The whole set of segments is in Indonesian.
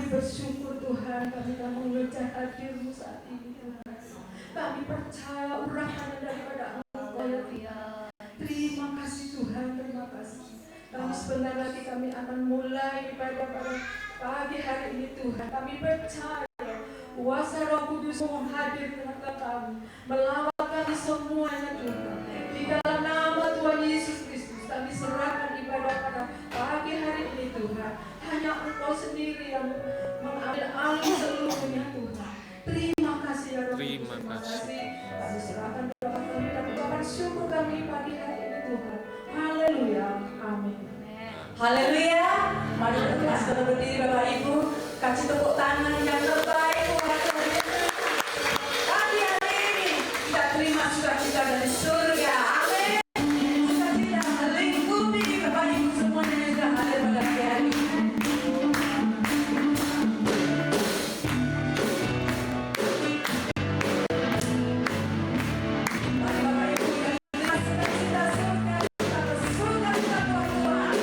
bersyukur Tuhan, kami telah mengejar hadir-Mu saat ini Tuhan. Kami percaya urapan daripada Engkau ya Tuhan. Terima kasih Tuhan, terima kasih. Kami sebentar lagi kami akan mulai pada pagi hari ini Tuhan. Kami percaya kuasa Roh Kudus hadir di tengah kami, melawat kami semuanya Tuhan. Di dalam nama Tuhan Yesus Kristus kami serahkan ibadah pada pagi hari ini Tuhan. Hanya Engkau sendiri yang mengambil alih seluruhnya Tuhan. Terima kasih ya Roh Kudus. Terima kasih. Kami serahkan doa kami dan ucapan syukur kami pagi hari ini Tuhan. Haleluya. Amin. Haleluya. Mari kita sudah berdiri Bapak Ibu, kasih tepuk tangan yang terbaik buat Tuhan. Pagi hari ini kita terima sukacita dari surga. Amin. Sukacita melingkupi Bapak Ibu semuanya yang sudah hadir pada pagi hari ini. Mari Bapak Ibu yang terima sukacita surga, kita bersyukur kita buat Tuhan.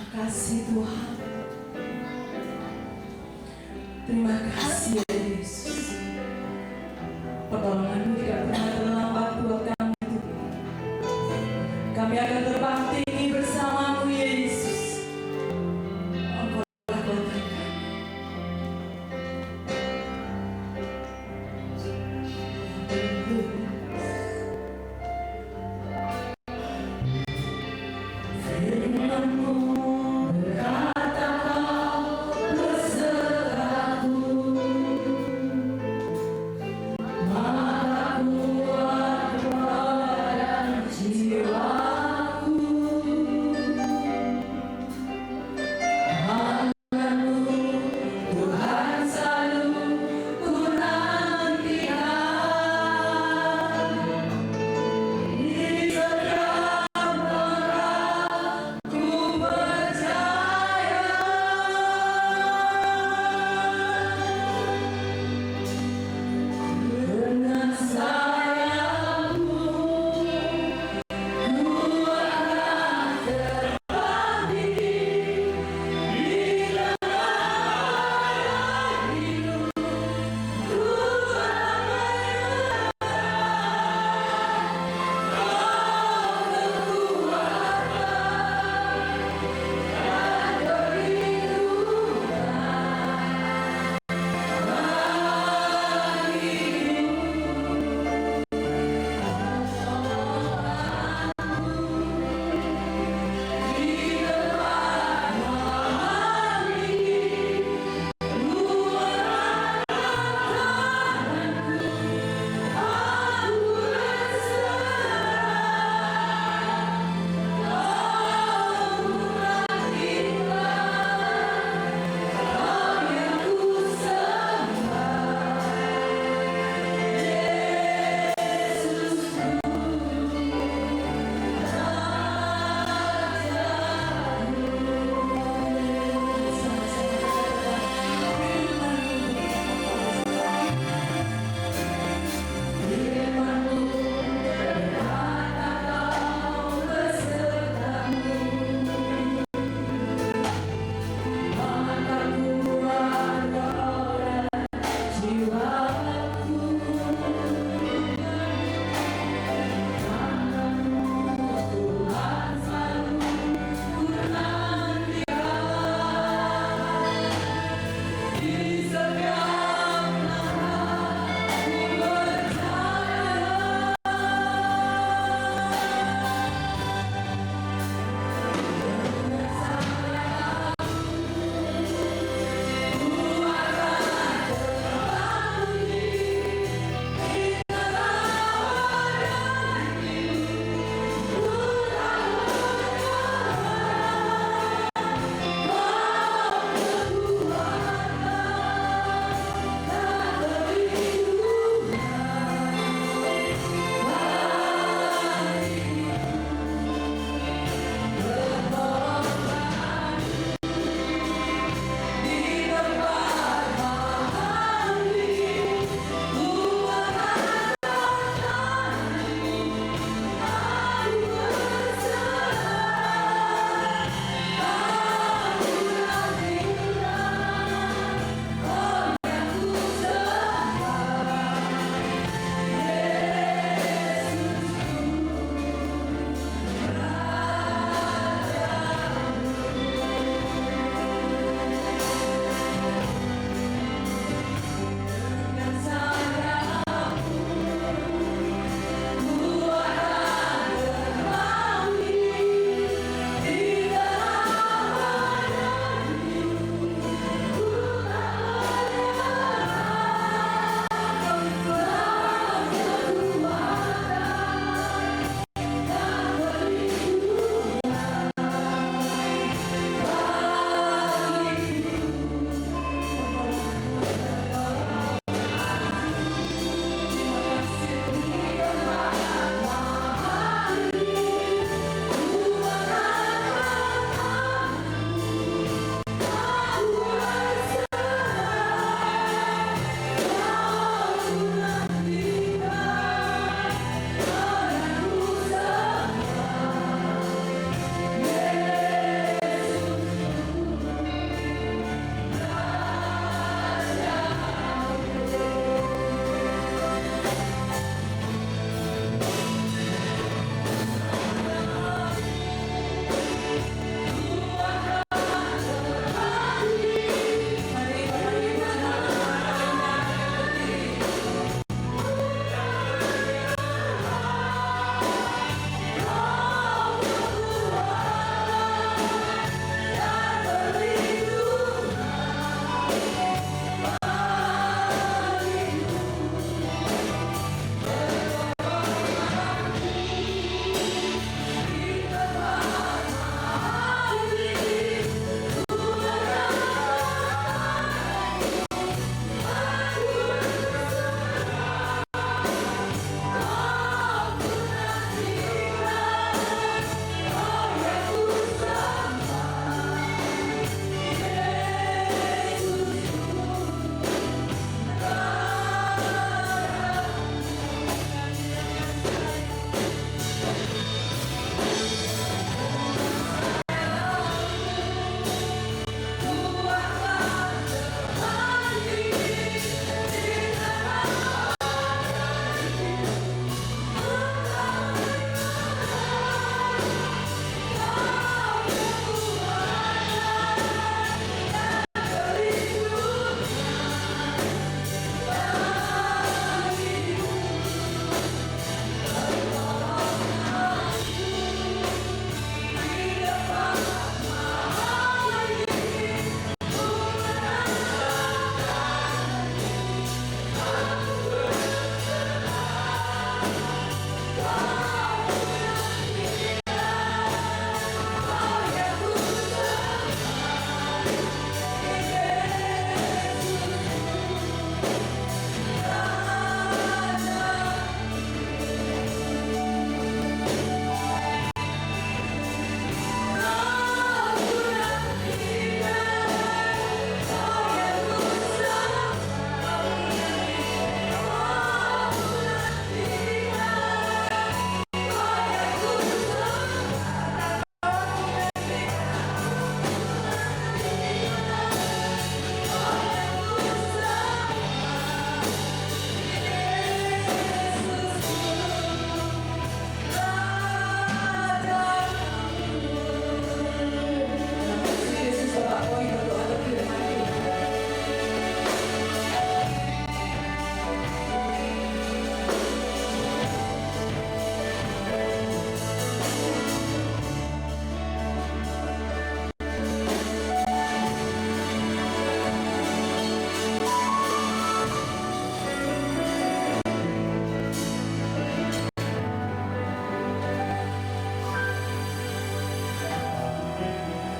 kasih Tuhan. Terima kasih ya Yesus. Pertolongan-Mu tidak pernah terlambat buat kami Tuhan. Kami akan terbang tinggi bersama-Mu Yesus. Engkau adalah kota kami. Firman-Mu berkata Kau berseraku, maka ku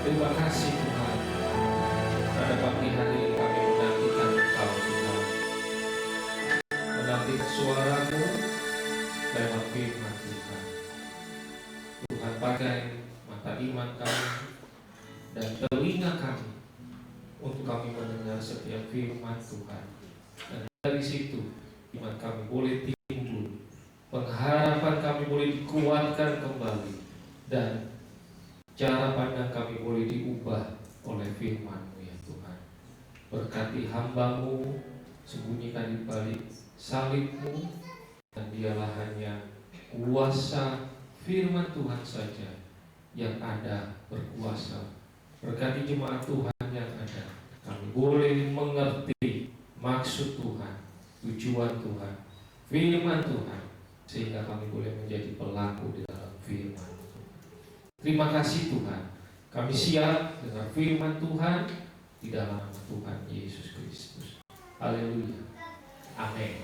Terima kasih Tuhan. Pada pagi hari ini kami menantikan Engkau Tuhan, menanti suara-Mu lewat firman Tuhan. Tuhan, pakai mata iman kami dan telinga kami untuk kami mendengar setiap firman Tuhan. Dan dari situ iman kami boleh timbul, pengharapan kami boleh dikuatkan kembali, dan cara pandang kami boleh diubah oleh firman-Mu ya Tuhan. Berkati hamba-Mu, sembunyikan di balik salib-Mu, dan dialah hanya kuasa firman Tuhan saja yang ada berkuasa. Berkati jemaat Tuhan yang ada, kami boleh mengerti maksud Tuhan, tujuan Tuhan, firman Tuhan, sehingga kami boleh menjadi pelaku di dalam firman. Terima kasih Tuhan, kami siap dengan firman Tuhan di dalam nama Tuhan Yesus Kristus. Haleluya. Amin.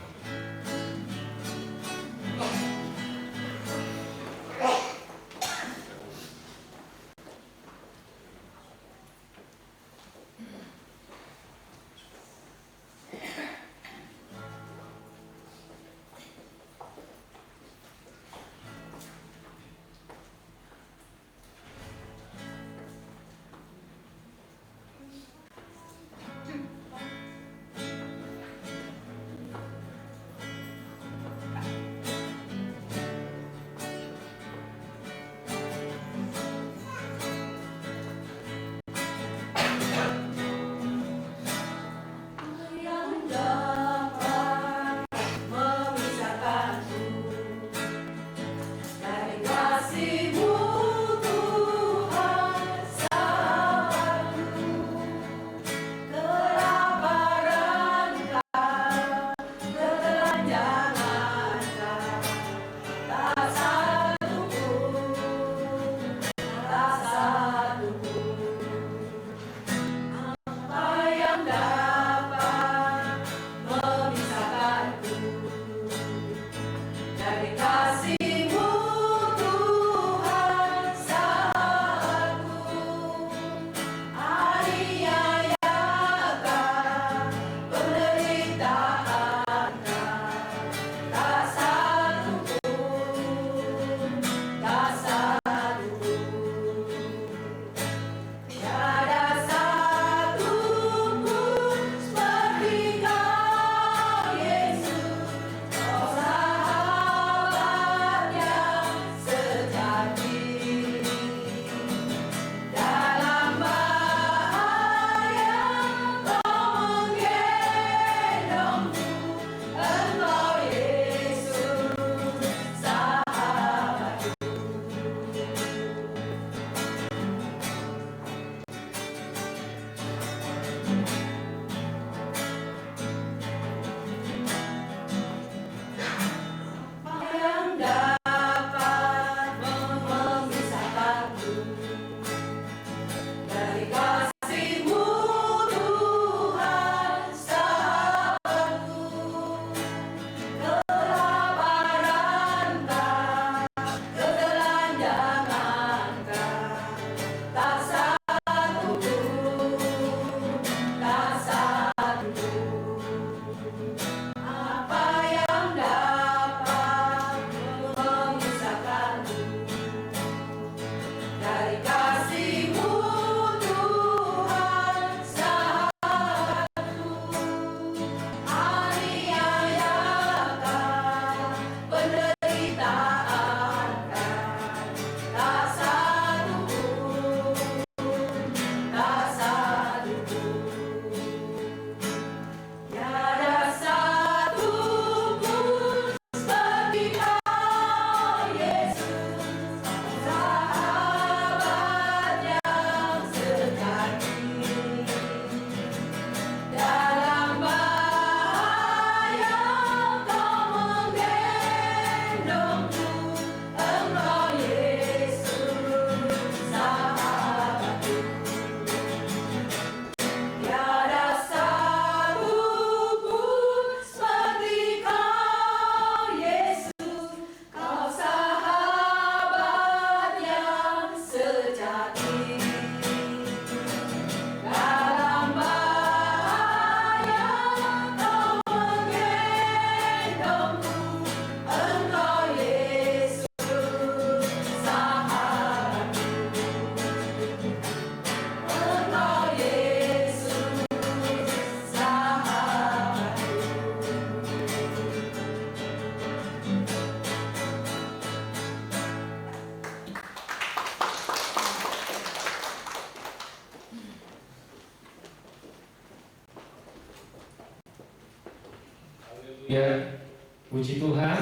Ya, puji Tuhan.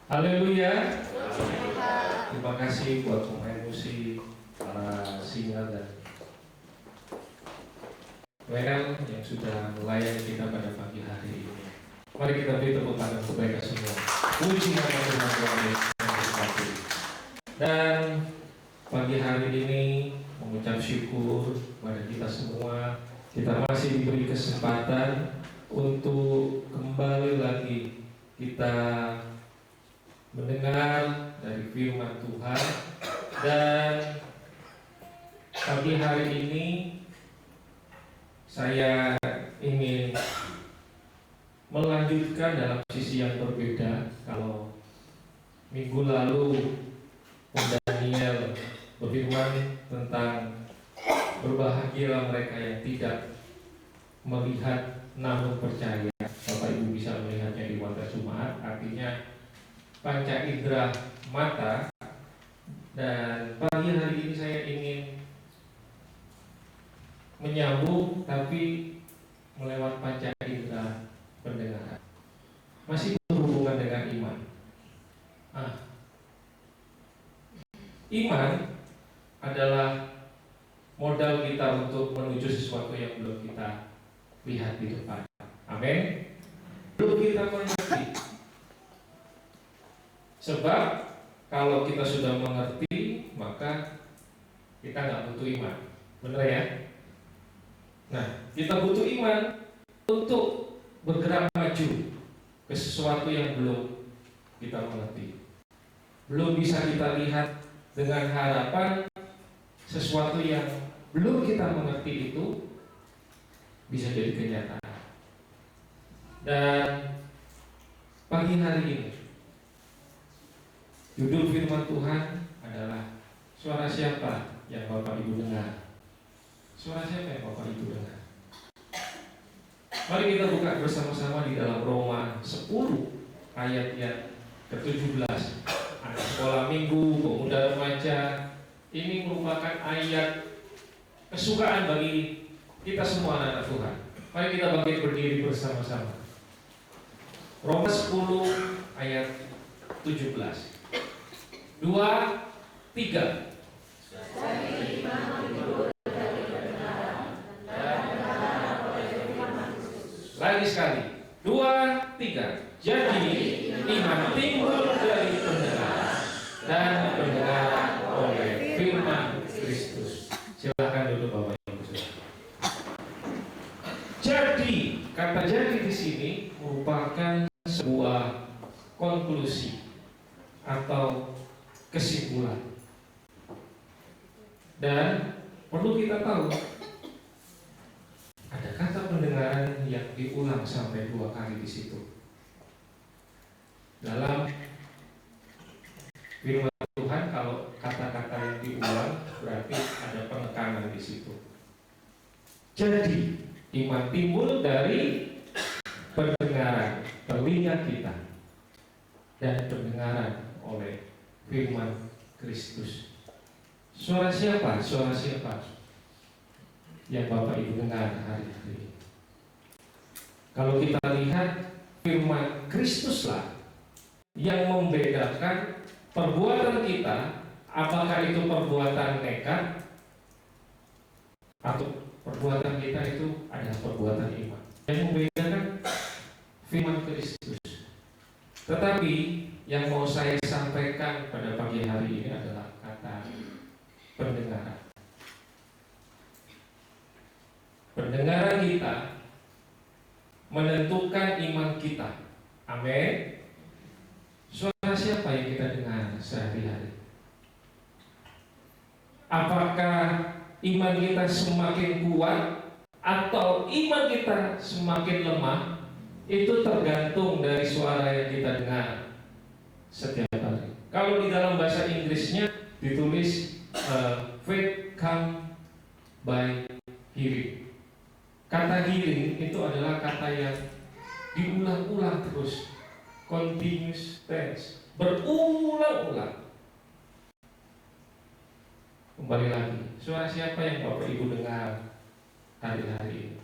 Haleluya. Terima kasih buat pemain musik, para singer dan WL yang sudah melayani kita pada pagi hari ini. Mari kita beri tepuk tangan untuk mereka semua. Puji nama Tuhan yang berkati. Dan pagi hari ini mengucap syukur pada kita semua. Kita masih diberi kesempatan untuk kembali lagi kita mendengar dari firman Tuhan. Dan pagi hari ini saya ingin melanjutkan dalam sisi yang berbeda. Kalau minggu lalu Daniel berfirman tentang berbahagialah mereka yang tidak melihat namun percaya. Bapak Ibu bisa melihatnya di Warta Jumat, artinya panca indera mata. Dan pagi hari ini saya ingin menyambung tapi melewat panca indera pendengaran. Masih berhubungan dengan iman. Iman adalah modal kita untuk menuju sesuatu yang belum kita lihat di depan. Amin. Belum kita mengerti. Sebab kalau kita sudah mengerti, maka kita nggak butuh iman. Benar ya? Nah, kita butuh iman untuk bergerak maju ke sesuatu yang belum kita mengerti. Belum bisa kita lihat dengan harapan sesuatu yang belum kita mengerti itu bisa jadi kenyataan. Dan pagi hari ini judul firman Tuhan adalah suara siapa yang Bapak Ibu dengar? Suara siapa yang Bapak Ibu dengar? Mari kita buka bersama-sama di dalam Roma 10 ayat yang ke-17. Anak sekolah minggu, pemuda remaja, ini merupakan ayat kesukaan bagi kita semua anak-anak Tuhan. Mari kita bangkit berdiri bersama-sama. Roma 10 ayat 17. 2, 3. Lagi sekali. 2, 3. Jadi iman timbul dari pendengaran dan pendengaran oleh firman Kristus. Silakan duduk Bapak Ibu. Jadi kata jadi di sini merupakan sebuah konklusi atau kesimpulan. Dan perlu kita tahu ada kata pendengaran yang diulang sampai 2 kali di situ. Dalam firman Tuhan, kalau kata-kata yang diulang berarti ada penekanan di situ. Jadi iman timbul dari pendengaran telinga kita dan pendengaran oleh firman Kristus. Suara siapa? Suara siapa yang Bapak Ibu dengar hari-hari ini? Kalau kita lihat firman Kristuslah yang membedakan perbuatan kita, apakah itu perbuatan nekat atau perbuatan kita itu adalah perbuatan iman. Yang membedakan firman Kristus. Tetapi yang mau saya sampaikan pada pagi hari ini adalah kata pendengaran. Pendengaran kita menentukan iman kita. Amin. Suara siapa yang kita dengar sehari-hari? Apakah iman kita semakin kuat atau iman kita semakin lemah? Itu tergantung dari suara yang kita dengar setiap hari. Kalau di dalam bahasa Inggrisnya ditulis faith come by hearing. Kata hearing itu adalah kata yang diulang-ulang terus, continuous tense, berulang-ulang. Kembali lagi, suara siapa yang Bapak Ibu dengar hari-hari ini?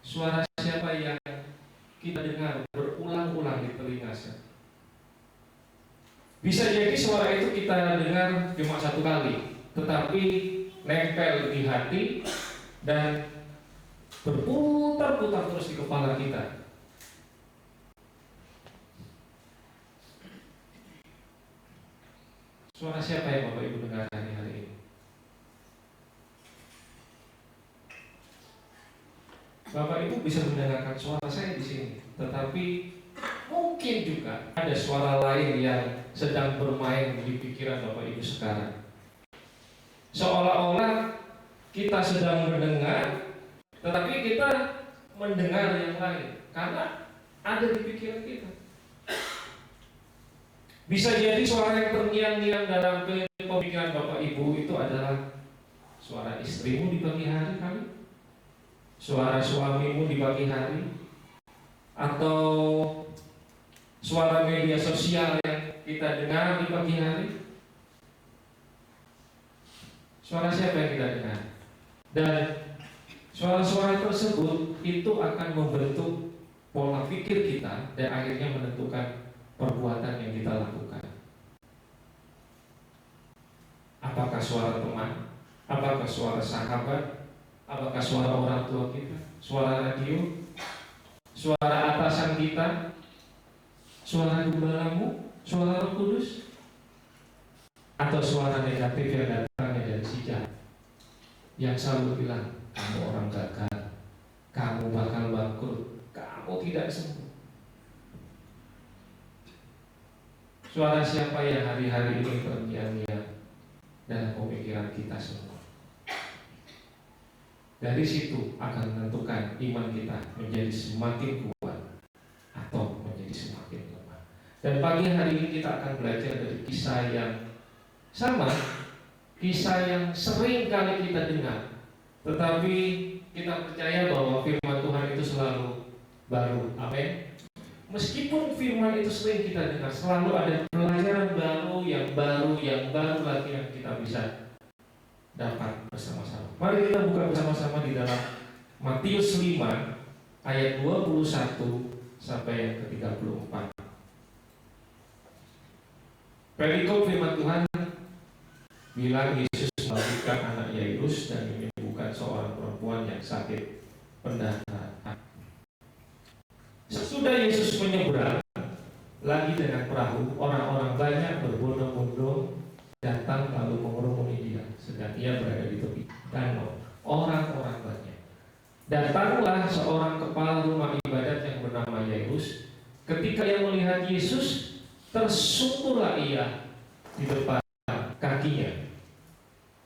Suara siapa yang kita dengar berulang-ulang di telinga saya. Bisa jadi suara itu kita dengar cuma satu kali, tetapi nempel di hati dan berputar-putar terus di kepala kita. Suara siapa yang Bapak Ibu dengar hari-hari ini? Bapak Ibu bisa mendengarkan suara saya di sini, tetapi mungkin juga ada suara lain yang sedang bermain di pikiran Bapak Ibu sekarang. Seolah-olah kita sedang mendengar, tetapi kita mendengar yang lain karena ada di pikiran kita. Bisa jadi suara yang terngiang-ngiang dalam pemikiran Bapak Ibu itu adalah suara istrimu di pagi hari kali, suara suamimu di pagi hari, atau suara media sosial yang kita dengar di pagi hari. Suara siapa yang kita dengar? Dan suara-suara tersebut itu akan membentuk pola pikir kita dan akhirnya menentukan perbuatan yang kita lakukan. Apakah suara teman? Apakah suara sahabat? Apakah suara orang tua kita? Suara radio? Suara atasan kita? Suara gembalamu? Suara Roh Kudus? Atau suara negatif yang datangnya dari si jahat yang selalu bilang, kamu orang gagal, kamu bakal bangkrut, kamu tidak sembuh. Suara siapa yang hari-hari ini terngiang-ngiang dalam pemikiran kita semua? Dari situ akan menentukan iman kita menjadi semakin kuat atau menjadi semakin lemah. Dan pagi hari ini kita akan belajar dari kisah yang sama, kisah yang sering kali kita dengar, tetapi kita percaya bahwa firman Tuhan itu selalu baru. Amin. Meskipun firman itu sering kita dengar, selalu ada pelajaran baru lagi yang kita bisa dapat bersama-sama. Mari kita buka bersama-sama di dalam Matius 5 ayat 21 sampai yang ke-34. Perikop firman Tuhan bilang Yesus membangkitkan anak Yairus dan menyembuhkan seorang perempuan yang sakit pendaratan. Sesudah Yesus menyeberang lagi dengan perahu, orang-orang banyak berbondong-bondong datang lalu mengerumuni dia, sedang ia berada di tepi danau. Orang-orang banyak. Datanglah seorang kepala rumah ibadat yang bernama Yairus. Ketika ia melihat Yesus, tersungkurlah ia di depan kakinya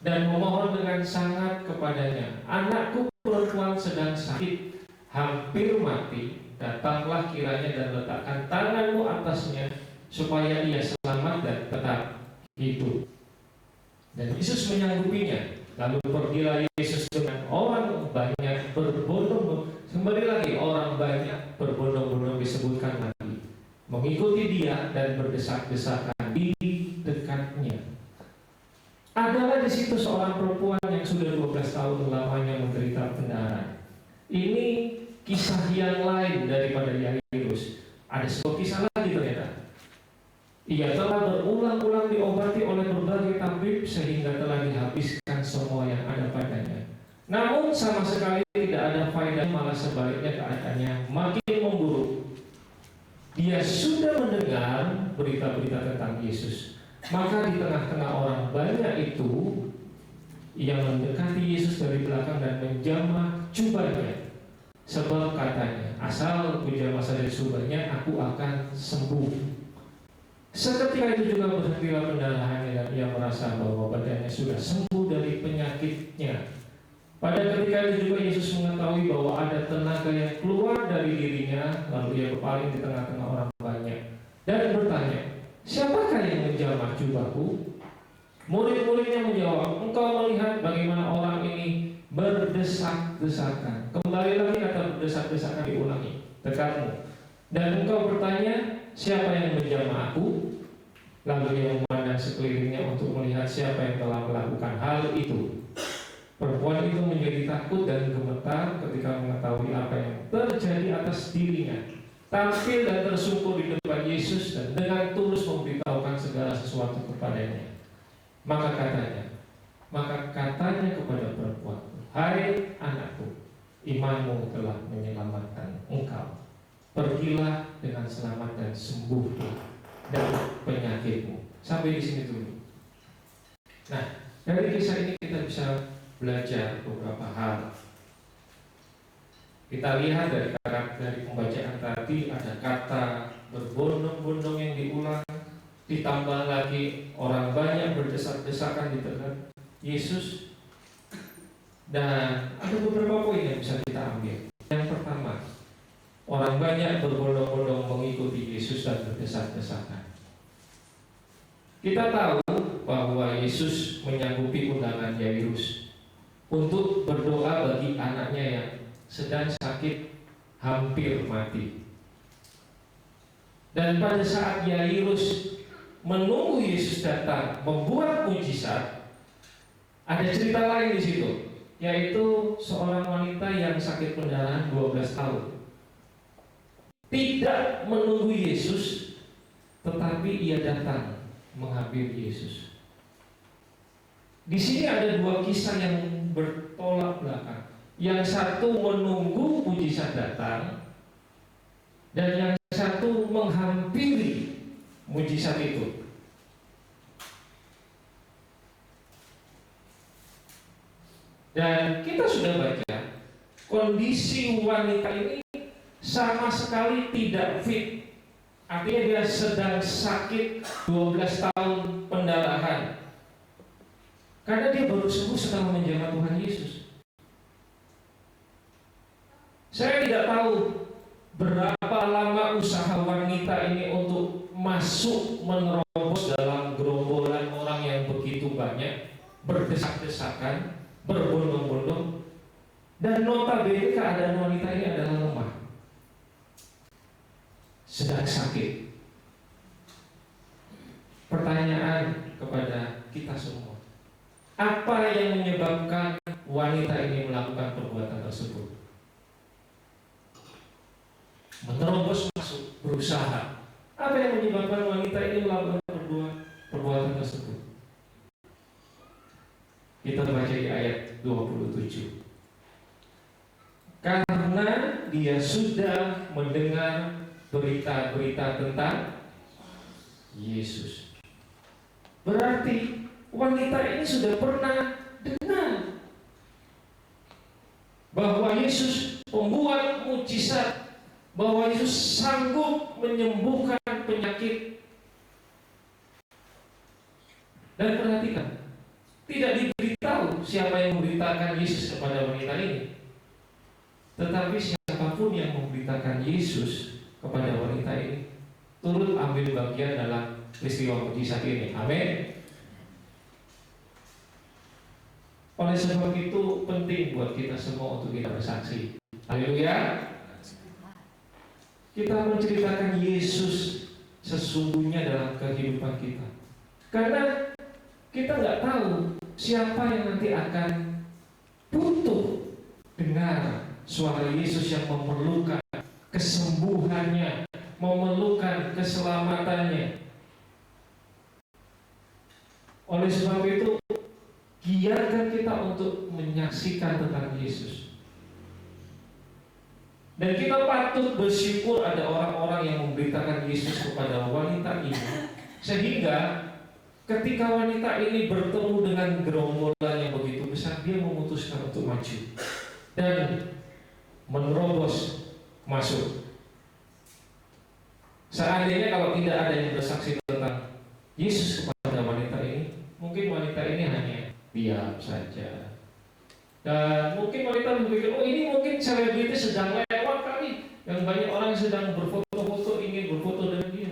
dan memohon dengan sangat kepadanya, anakku perempuan sedang sakit, hampir mati. Datanglah kiranya dan letakkan tanganmu atasnya supaya ia selamat dan tetap hidup. Dan Yesus menyanggupinya. Lalu pergilah Yesus dengan orang banyak berbondong-bondong. Kembali lagi orang banyak berbondong-bondong disebutkan lagi, mengikuti dia dan berdesak-desakan di dekatnya. Adalah di situ seorang perempuan yang sudah 12 tahun lamanya menderita pendarahan. Ini kisah yang lain daripada Yairus. Ada sebuah kisah lagi ternyata. Ia telah berulang-ulang diobati oleh berbagai tabib sehingga telah dihabiskan semua yang ada padanya. Namun sama sekali tidak ada faedah, malah sebaliknya keadaannya makin memburuk. Dia sudah mendengar berita-berita tentang Yesus. Maka di tengah-tengah orang banyak itu, ia mendekati Yesus dari belakang dan menjamah jubahnya. Sebab katanya, asal ku jamah saja jubahnya, aku akan sembuh. Seketika itu juga berhentilah pendarahannya dan ia merasa bahwa badannya sudah sembuh dari penyakitnya. Pada ketika itu juga Yesus mengetahui bahwa ada tenaga yang keluar dari dirinya, lalu ia berpaling di tengah-tengah orang banyak dan bertanya, siapakah yang menjamah jubahku? Murid-muridnya menjawab, engkau melihat bagaimana orang ini berdesak-desakan. Kembali lagi kata berdesak-desakan diulangi, dekatmu. Dan engkau bertanya, siapa yang menjamah aku? Lalu ia memandang sekelilingnya untuk melihat siapa yang telah melakukan hal itu. Perempuan itu menjadi takut dan gemetar ketika mengetahui apa yang terjadi atas dirinya. tampil dan tersungkur di depan Yesus dan dengan tulus memberitahukan segala sesuatu kepadanya. Maka katanya kepada perempuan, "Hai anakku, imanmu telah menyelamatkan engkau. Pergilah dengan selamat dan sembuhlah dari penyakitmu." Sampai di sini dulu. Nah, dari kisah ini kita bisa belajar beberapa hal. Kita lihat dari pembacaan tadi ada kata berbondong-bondong yang diulang, ditambah lagi orang banyak berdesak-desakan di dekat Yesus. Dan ada beberapa poin yang bisa kita ambil. Yang pertama, orang banyak berbondong-bondong mengikuti Yesus dan berdesak-desakan. Kita tahu bahwa Yesus menyanggupi undangan Yairus untuk berdoa bagi anaknya yang sedang sakit hampir mati. Dan pada saat Yairus menunggu Yesus datang membuat mujizat, ada cerita lain di situ, yaitu seorang wanita yang sakit pendarahan 12 tahun. Tidak menunggu Yesus, tetapi ia datang mengambil Yesus. Di sini ada dua kisah yang bertolak belakang. Yang satu menunggu mujizat datang, dan yang satu menghampiri mujizat itu. Dan kita sudah baca kondisi wanita ini sama sekali tidak fit. Artinya dia sedang sakit 12 tahun pendarahan, karena dia baru sembuh setelah menjamah Tuhan Yesus. Saya tidak tahu berapa lama usaha wanita ini untuk masuk menerobos dalam gerombolan orang yang begitu banyak, berdesak-desakan, berbondong-bondong, dan notabene keadaan wanita ini adalah lemah, sedang sakit. Pertanyaan kepada kita semua, apa yang menyebabkan wanita ini melakukan perbuatan tersebut? Menerobos masuk, berusaha. Apa yang menyebabkan wanita ini melakukan perbuatan tersebut? Kita baca di ayat 27. Karena dia sudah mendengar berita-berita tentang Yesus. Berarti wanita ini sudah pernah dengar bahwa Yesus membuat mujizat, bahwa Yesus sanggup menyembuhkan penyakit. Dan perhatikan, tidak diberitahu siapa yang memberitakan Yesus kepada wanita ini, tetapi siapapun yang memberitakan Yesus kepada wanita ini turut ambil bagian dalam peristiwa mujizat ini. Amin. Oleh sebab itu penting buat kita semua untuk kita bersaksi. Haleluya. Kita menceritakan Yesus sesungguhnya dalam kehidupan kita, karena kita nggak tahu siapa yang nanti akan butuh dengar suara Yesus yang memerlukan kesembuhannya, memerlukan keselamatannya. Oleh sebab itu, biarkan kita untuk menyaksikan tentang Yesus. Dan kita patut bersyukur ada orang-orang yang memberitakan Yesus kepada wanita ini, sehingga ketika wanita ini bertemu dengan gerombolan yang begitu besar, dia memutuskan untuk maju dan menerobos masuk. Seandainya kalau tidak ada yang bersaksi tentang Yesus kepada wanita ini, mungkin wanita ini hanya diam saja. Dan mungkin wanita berpikir, oh ini mungkin selebritis sedang lewat kali, yang banyak orang sedang berfoto-foto, ingin berfoto dengan dia.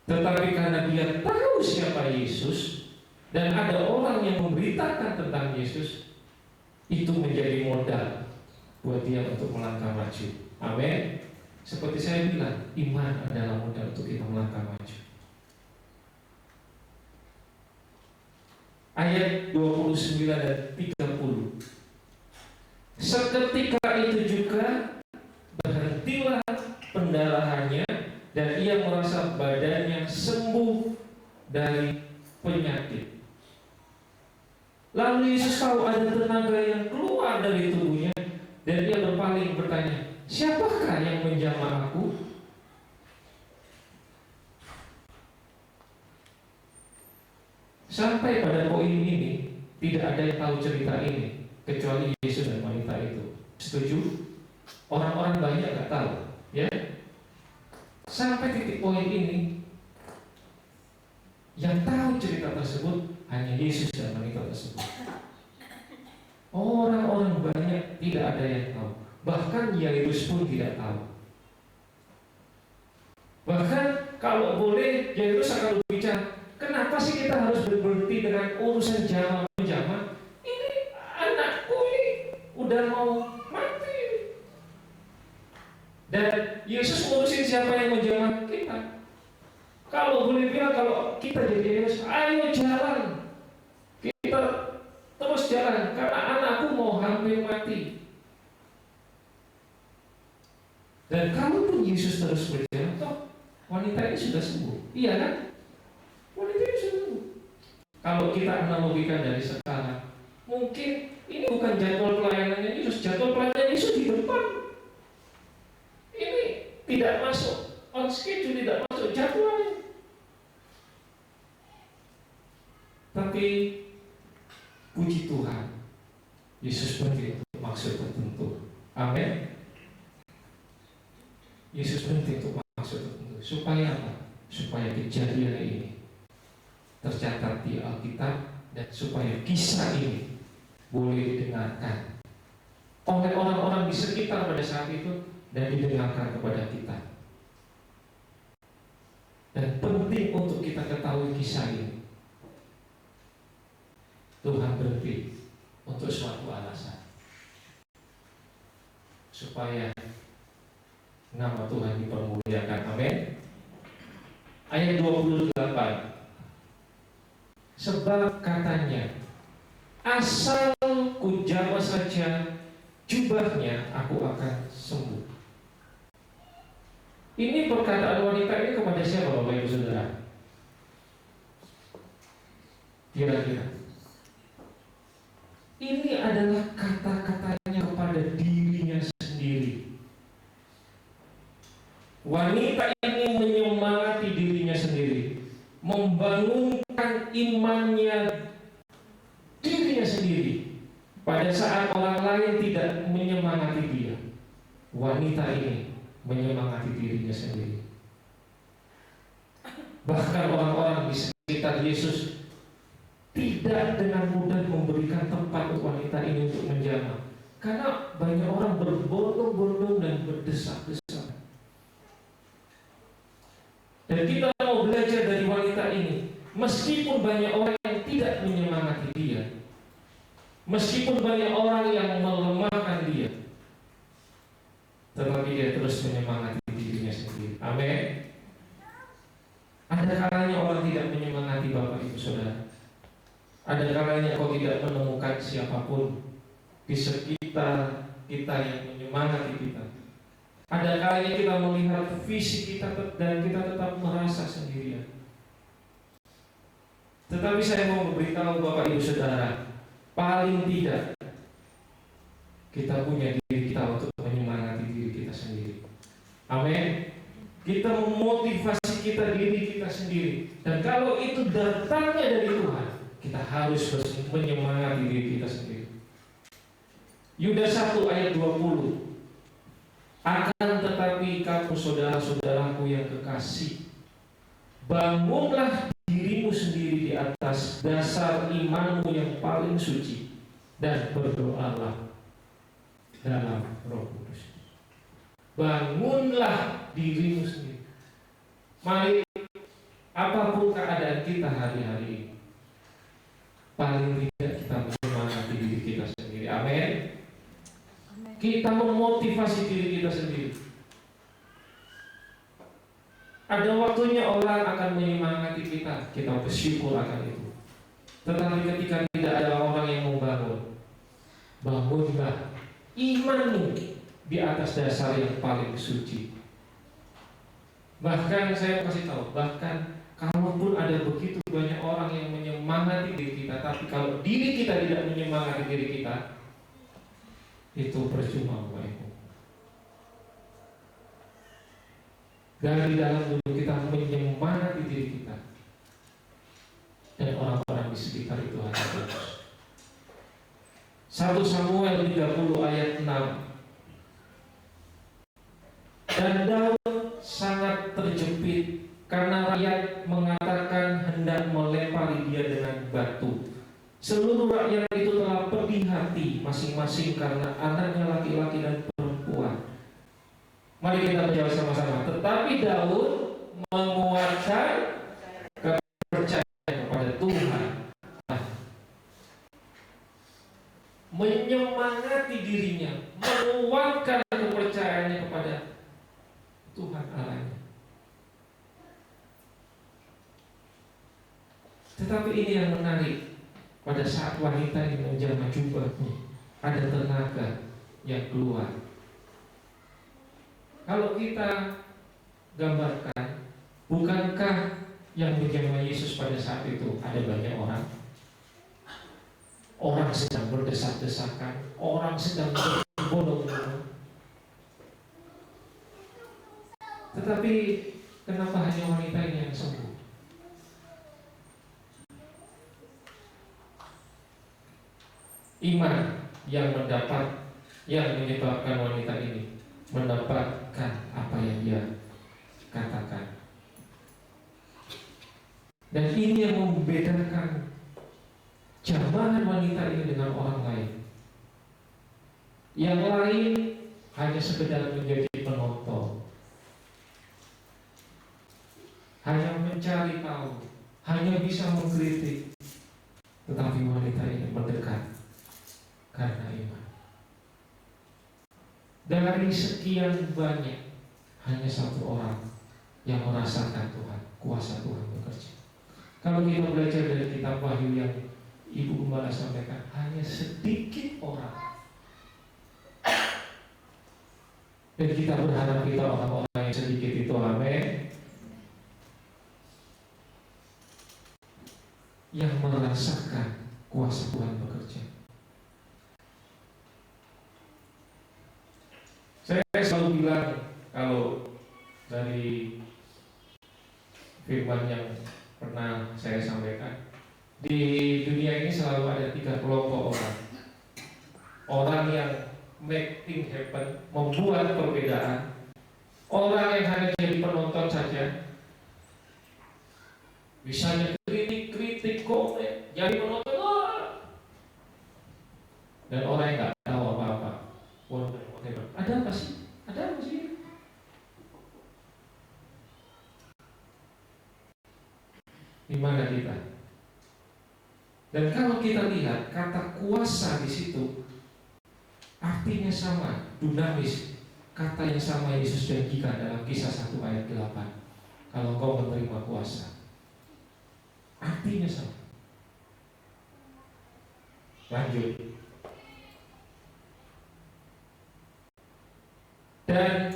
Tetapi karena dia tahu siapa Yesus dan ada orang yang memberitakan tentang Yesus, itu menjadi modal buat dia untuk melangkah maju. Amin. Seperti saya bilang, iman adalah modal untuk kita melangkah maju. Ayat 29 dan 30. Seketika itu juga berhentilah pendarahannya dan ia merasa badannya sembuh dari penyakit. Lalu Yesus tahu ada tenaga yang keluar dari tubuhnya dan ia berpaling bertanya, siapakah yang menjamah aku? Sampai pada poin ini tidak ada yang tahu cerita ini kecuali Yesus dan wanita itu. Setuju? Orang-orang banyak nggak tahu, ya. Sampai titik poin ini, yang tahu cerita tersebut hanya Yesus dan wanita tersebut. Orang-orang banyak tidak ada yang tahu. Bahkan Yairus pun tidak tahu. Bahkan kalau boleh Yairus akan berbicara, kenapa sih kita harus berhenti dengan urusan jamah-jamah? Ini anakku ini udah mau mati. Dan Yesus ngurusin siapa yang menjamah kita. Kalau boleh bilang, kalau kita jadi Yesus, ayo jalan. Kita terus jalan, karena anakku mau hampir mati. Dan kalaupun Yesus terus berjalan, toh wanita ini sudah sembuh. Iya kan? Wanita ini sudah sembuh. Kalau kita analogikan dari sekarang, mungkin ini bukan jadwal pelayanannya Yesus, jadwal pelayanan Yesus di depan. Ini tidak masuk on schedule, tidak masuk jadwalnya. Tapi puji Tuhan, Yesus berhenti untuk maksud tertentu. Amin. Yesus berhenti untuk maksud tertentu. Supaya apa? Supaya kejadian ini tercatat di Alkitab dan supaya kisah ini boleh didengarkan oleh orang-orang di sekitar pada saat itu dan didengarkan kepada kita. Dan penting untuk kita ketahui kisah ini. Tuhan berhenti untuk suatu alasan, supaya nama Tuhan dipermuliakan. Amin. Ayat 28. Sebab katanya, asal ku jamah saja jubahnya, aku akan sembuh. Ini perkataan wanita ini kepada siapa, Bapak Ibu Saudara? Kira-kira ini adalah kata-katanya kepada dirinya sendiri. Wanita ini menyemangati dirinya sendiri, membangunkan imannya dirinya sendiri. Pada saat orang lain tidak menyemangati dia, wanita ini menyemangati dirinya sendiri. Bahkan orang-orang di sekitar Yesus tidak dengan mudah memberikan tempat untuk wanita ini untuk menjamah, karena banyak orang berbondong-bondong dan berdesak-desak. Dan kita mau belajar dari wanita ini, meskipun banyak orang yang tidak menyemangati dia, meskipun banyak orang yang melemahkan dia, tetapi dia terus menyemangati dirinya sendiri. Amin. Ada kalanya orang tidak menyemangati Bapak Ibu Saudara. Ada kalanya kau tidak menemukan siapapun di sekitar kita yang menyemangati kita. Ada kalanya kita melihat visi kita dan kita tetap merasa sendirian. Tetapi saya mau memberitahu Bapak Ibu Saudara, paling tidak kita punya diri kita untuk menyemangati diri kita sendiri. Amin. Kita memotivasi kita diri kita sendiri. Dan kalau itu datangnya dari Tuhan, kita harus menyemangati diri kita sendiri. Yudas 1 ayat 20. Akan tetapi kamu saudara-saudaraku yang kekasih, bangunlah dirimu sendiri di atas dasar imanmu yang paling suci, dan berdoalah dalam Roh Kudus. Bangunlah dirimu sendiri. Mari, apapun keadaan kita hari-hari ini, paling tidak kita menyemangati diri kita sendiri. Amin. Kita memotivasi diri kita sendiri. Ada waktunya orang akan menyemangati kita, kita bersyukur akan itu. Tetapi ketika tidak ada orang yang membangun, bangunlah imani di atas dasar yang paling suci. Bahkan saya kasih tahu, bahkan kalaupun ada begitu banyak orang yang menyemangati diri kita, tapi kalau diri kita tidak menyemangati diri kita, itu percuma Bapak Ibu. Dari dalam dulu kita menyemangati diri kita, dan orang-orang di sekitar itu hanya bagus. 1 Samuel 30 ayat 6. Dan Daud sangat terjepit karena rakyat mengatakan hendak melempari dia dengan batu. Seluruh rakyat itu telah pedih hati masing-masing karena anaknya laki-laki dan perempuan. Mari kita baca sama-sama. Tetapi Daud menguatkan kepercayaan kepada Tuhan, menyemangati dirinya, menguatkan kepercayaannya kepada Tuhan Allahnya. Tetapi ini yang menarik, pada saat wanita ini menjamah jubahnya, ada tenaga yang keluar. Kalau kita gambarkan, bukankah yang menjamah Yesus pada saat itu ada banyak orang? Orang sedang berdesak-desakan, orang sedang berbondong-bondong. Tetapi kenapa hanya wanita ini yang sembuh? Iman yang menyebabkan wanita ini mendapatkan apa yang dia katakan. Dan ini yang membedakan jamahan wanita ini dengan orang lain. Yang lain hanya sekedar menjadi penonton, hanya mencari tahu, hanya bisa mengkritik. Tetapi wanita ini mendekat karena iman. Dari sekian banyak, hanya satu orang yang merasakan Tuhan, kuasa Tuhan bekerja. Kalau kita belajar dari kitab Wahyu yang Ibu Gembala sampaikan, hanya sedikit orang. Dan kita berharap kita orang-orang yang sedikit itu, amin, yang merasakan kuasa Tuhan bekerja. Saya selalu bilang, kalau dari firman yang pernah saya sampaikan, di dunia ini selalu ada 3 kelompok orang. Orang yang make things happen, membuat perbedaan. Orang yang hanya jadi penonton saja, misalnya kritik, komen, jadi penonton. Dan orang yang nggak tahu apa-apa. Ada apa sih? Ada apa sih? Di mana kita? Dan kalau kita lihat kata kuasa di situ, artinya sama, dunamis. Kata yang sama Yesus janjikan dalam Kisah 1 ayat 8. Kalau kau menerima kuasa, artinya sama. Lanjut. Dan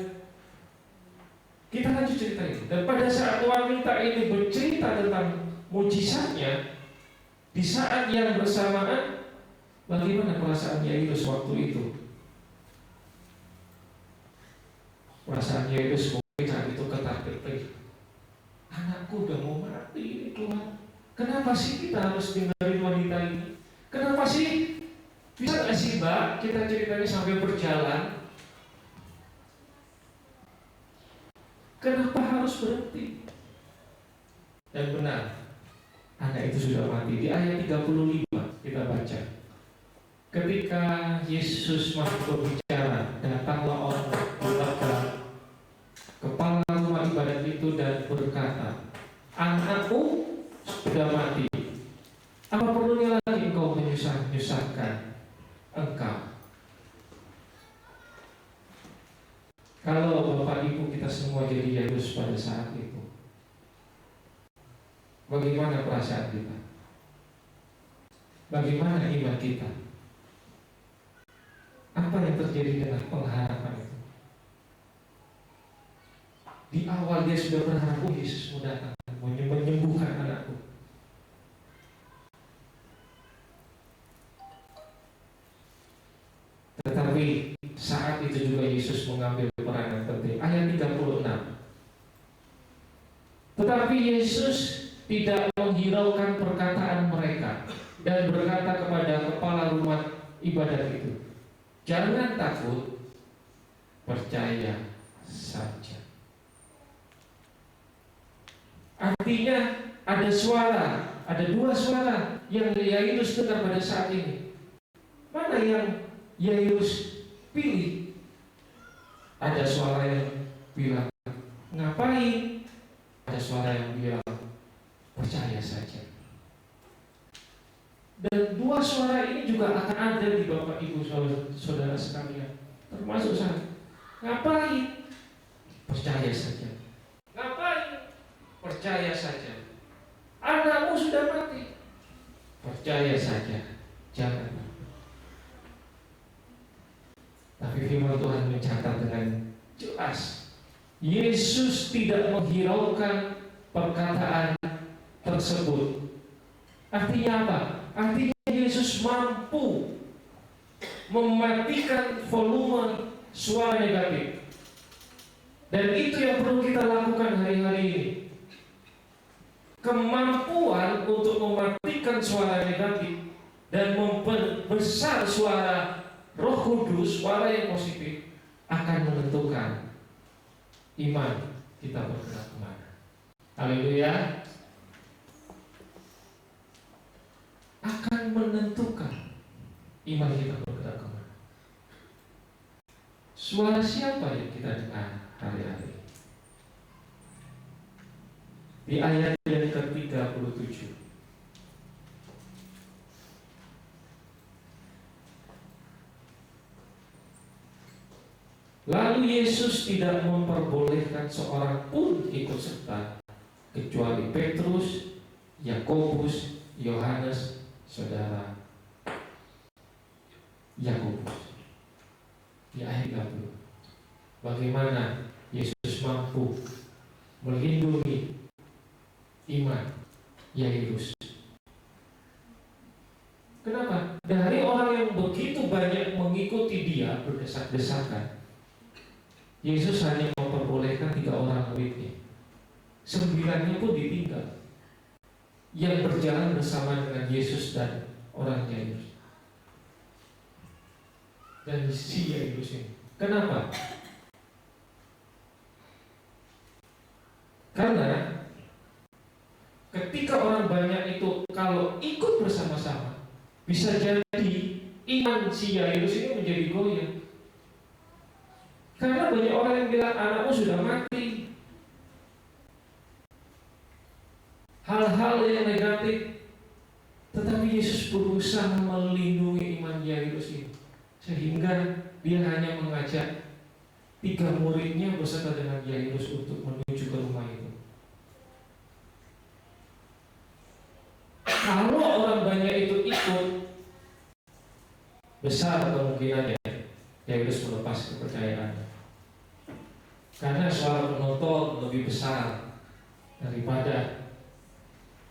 kita lanjut cerita ini. Dan pada saat wanita ini bercerita tentang mujizatnya, di saat yang bersamaan, bagaimana perasaan Yairus waktu itu? Perasaan Yairus mungkin saat itu ketar-ketir. Anakku udah mau mati ini Tuhan. Kenapa sih kita harus dengerin wanita ini? Kenapa sih? Bisa gak sih Mbak, kita ceritanya sampai berjalan? Kenapa harus berhenti? Dan benar, anak itu sudah mati. Di ayat 35 kita baca, ketika Yesus masih berbicara, datanglah orang kepala rumah ibadat itu dan berkata, anakmu sudah mati. Apa perlunya lagi engkau menyusahkan engkau? Kalau Bapak Ibu kita semua jadi Yairus pada saat itu, bagaimana perasaan kita? Bagaimana iman kita? Apa yang terjadi dengan pengharapan itu? Di awal dia sudah berharap, oh Yesus mau datang, mau menyembuhkan anakku. Tetapi saat itu juga Yesus mengambil peranan penting. Ayat 36. Tetapi Yesus tidak menghiraukan perkataan mereka dan berkata kepada kepala rumah ibadat itu, jangan takut, percaya saja. Artinya ada dua suara yang Yairus dengar pada saat ini. Mana yang Yairus pilih? Ada suara yang bilang, ngapain? Ada suara yang bilang, percaya saja. Dan dua suara ini juga akan ada di Bapak Ibu Saudara sekalian, termasuk saya. Ngapain? Percaya saja. Ngapain? Percaya saja. Anakmu sudah mati. Percaya saja. Jangan. Tapi firman Tuhan mencatat dengan jelas, Yesus tidak menghiraukan perkataan tersebut. Artinya apa? Artinya Yesus mampu mematikan volume suara negatif. Dan itu yang perlu kita lakukan hari-hari ini. Kemampuan untuk mematikan suara negatif dan membesar suara Roh Kudus, suara yang positif, akan menentukan iman kita bergerak kemana. Haleluya. Akan menentukan iman kita bergerak kemana. Suara siapa yang kita dengar hari-hari? Di ayat yang ke-37, lalu Yesus tidak memperbolehkan seorang pun ikut serta kecuali Petrus, Yakobus, Yohanes, saudara Yakobus. Di ayat 30, bagaimana Yesus mampu melindungi iman Yairus. Kenapa? Dari orang yang begitu banyak mengikuti dia berdesak-desakan, Yesus hanya memperbolehkan 3 orang muridnya. 9-nya pun ditinggal, yang berjalan bersama dengan Yesus dan orang Yairus. Dan si Yairus ini, kenapa? Karena ketika orang banyak itu kalau ikut bersama-sama, bisa jadi iman si Yairus ini menjadi goyah. Karena banyak orang yang bilang anakmu sudah mati. Hal-hal yang negatif. Tetapi Yesus berusaha melindungi iman Yairus ini, sehingga dia hanya mengajak 3 muridnya beserta dengan Yairus untuk menuju ke rumah itu. Kalau orang banyak itu ikut, besar kemungkinannya Yairus melepas kepercayaannya. Karena suara penonton lebih besar daripada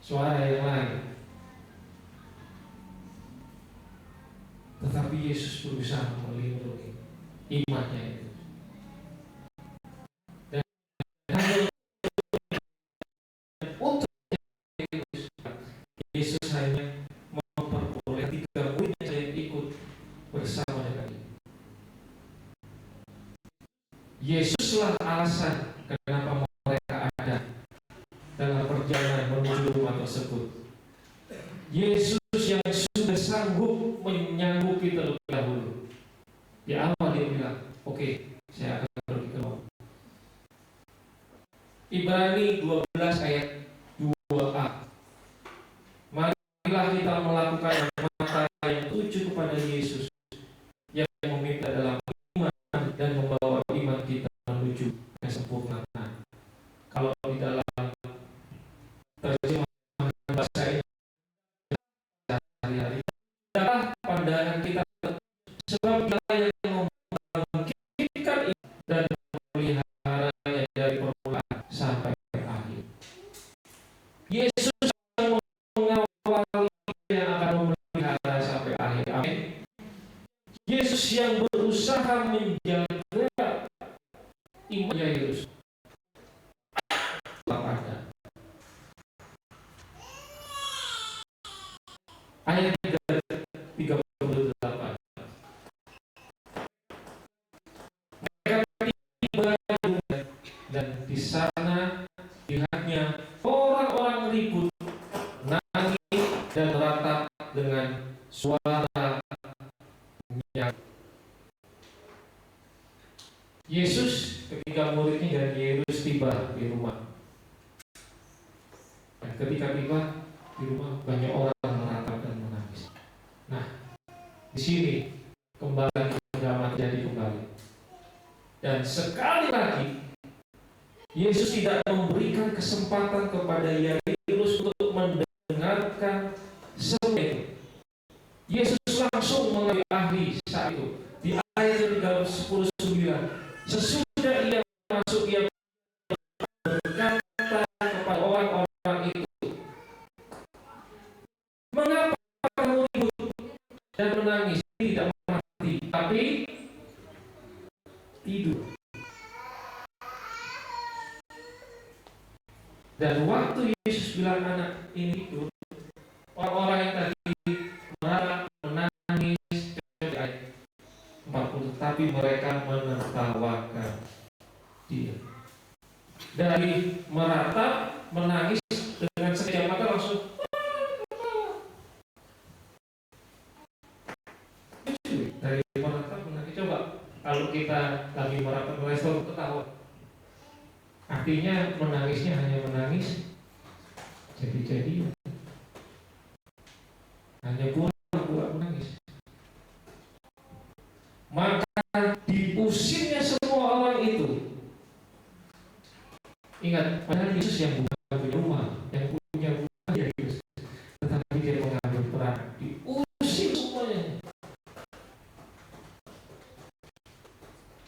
suara yang lain. Tetapi Yesus berusaha melindungi imannya itu. Dan hanya untuk Yesus hanya memperbolehkan 3 muridnya yang ikut bersama dengan dia. Yesuslah alasan kenapa mereka ada dalam perjalanan menuju rumah tersebut. Yesus yang sudah sanggup menyanggupi terlebih dahulu. Di awal dia bilang, oke, saya akan pergi ke rumah. Ibrani 12 ayat 2a. Marilah kita melakukan mata yang tuju kepada Yesus, yang meminta dalam iman dan membawa iman kita menuju kesempurnaan. Kalau di dalam terjemahan bahasa Indonesia sehari-hari adalah pandangan kita, sebab dia yang Ayat 38. Mereka tiba dan di sana lihatnya orang-orang ribut, nangis dan meratap dengan suara yang. Yesus ketika muridnya dan Yesus tiba di rumah. Dan ketika tiba di rumah, banyak orang meratap dan menangis. Nah, di sini kembali drama terjadi kembali. Dan sekali lagi Yesus tidak memberikan kesempatan kepada Yairus untuk mendengarkan semua itu. Yesus langsung mengambil ahli saat itu. Di ayat 10:9, sesudah ia masuk, ia berkata kepada orang-orang itu, "Mengapa kamu ribut dan menangis? Tidak mati, tapi tidur." Dan waktu Yesus bilang anak ini tidur, orang-orang yang tadi marah, menangis, ayat 40, tapi mereka menertawakan dia. Dari meratap, menangis, dengan sekejap mata langsung dari meratap, menangis. Coba kalau kita lagi meratap, merespon ketawa, artinya menangisnya hanya menangis jadi-jadi, hanya pura-pura menangis. Maka diusirnya semua orang itu. Ingat, padahal Yesus yang bukan punya rumah, yang punya rumah ya Yesus, tetapi dia mengambil peran, diusir semuanya.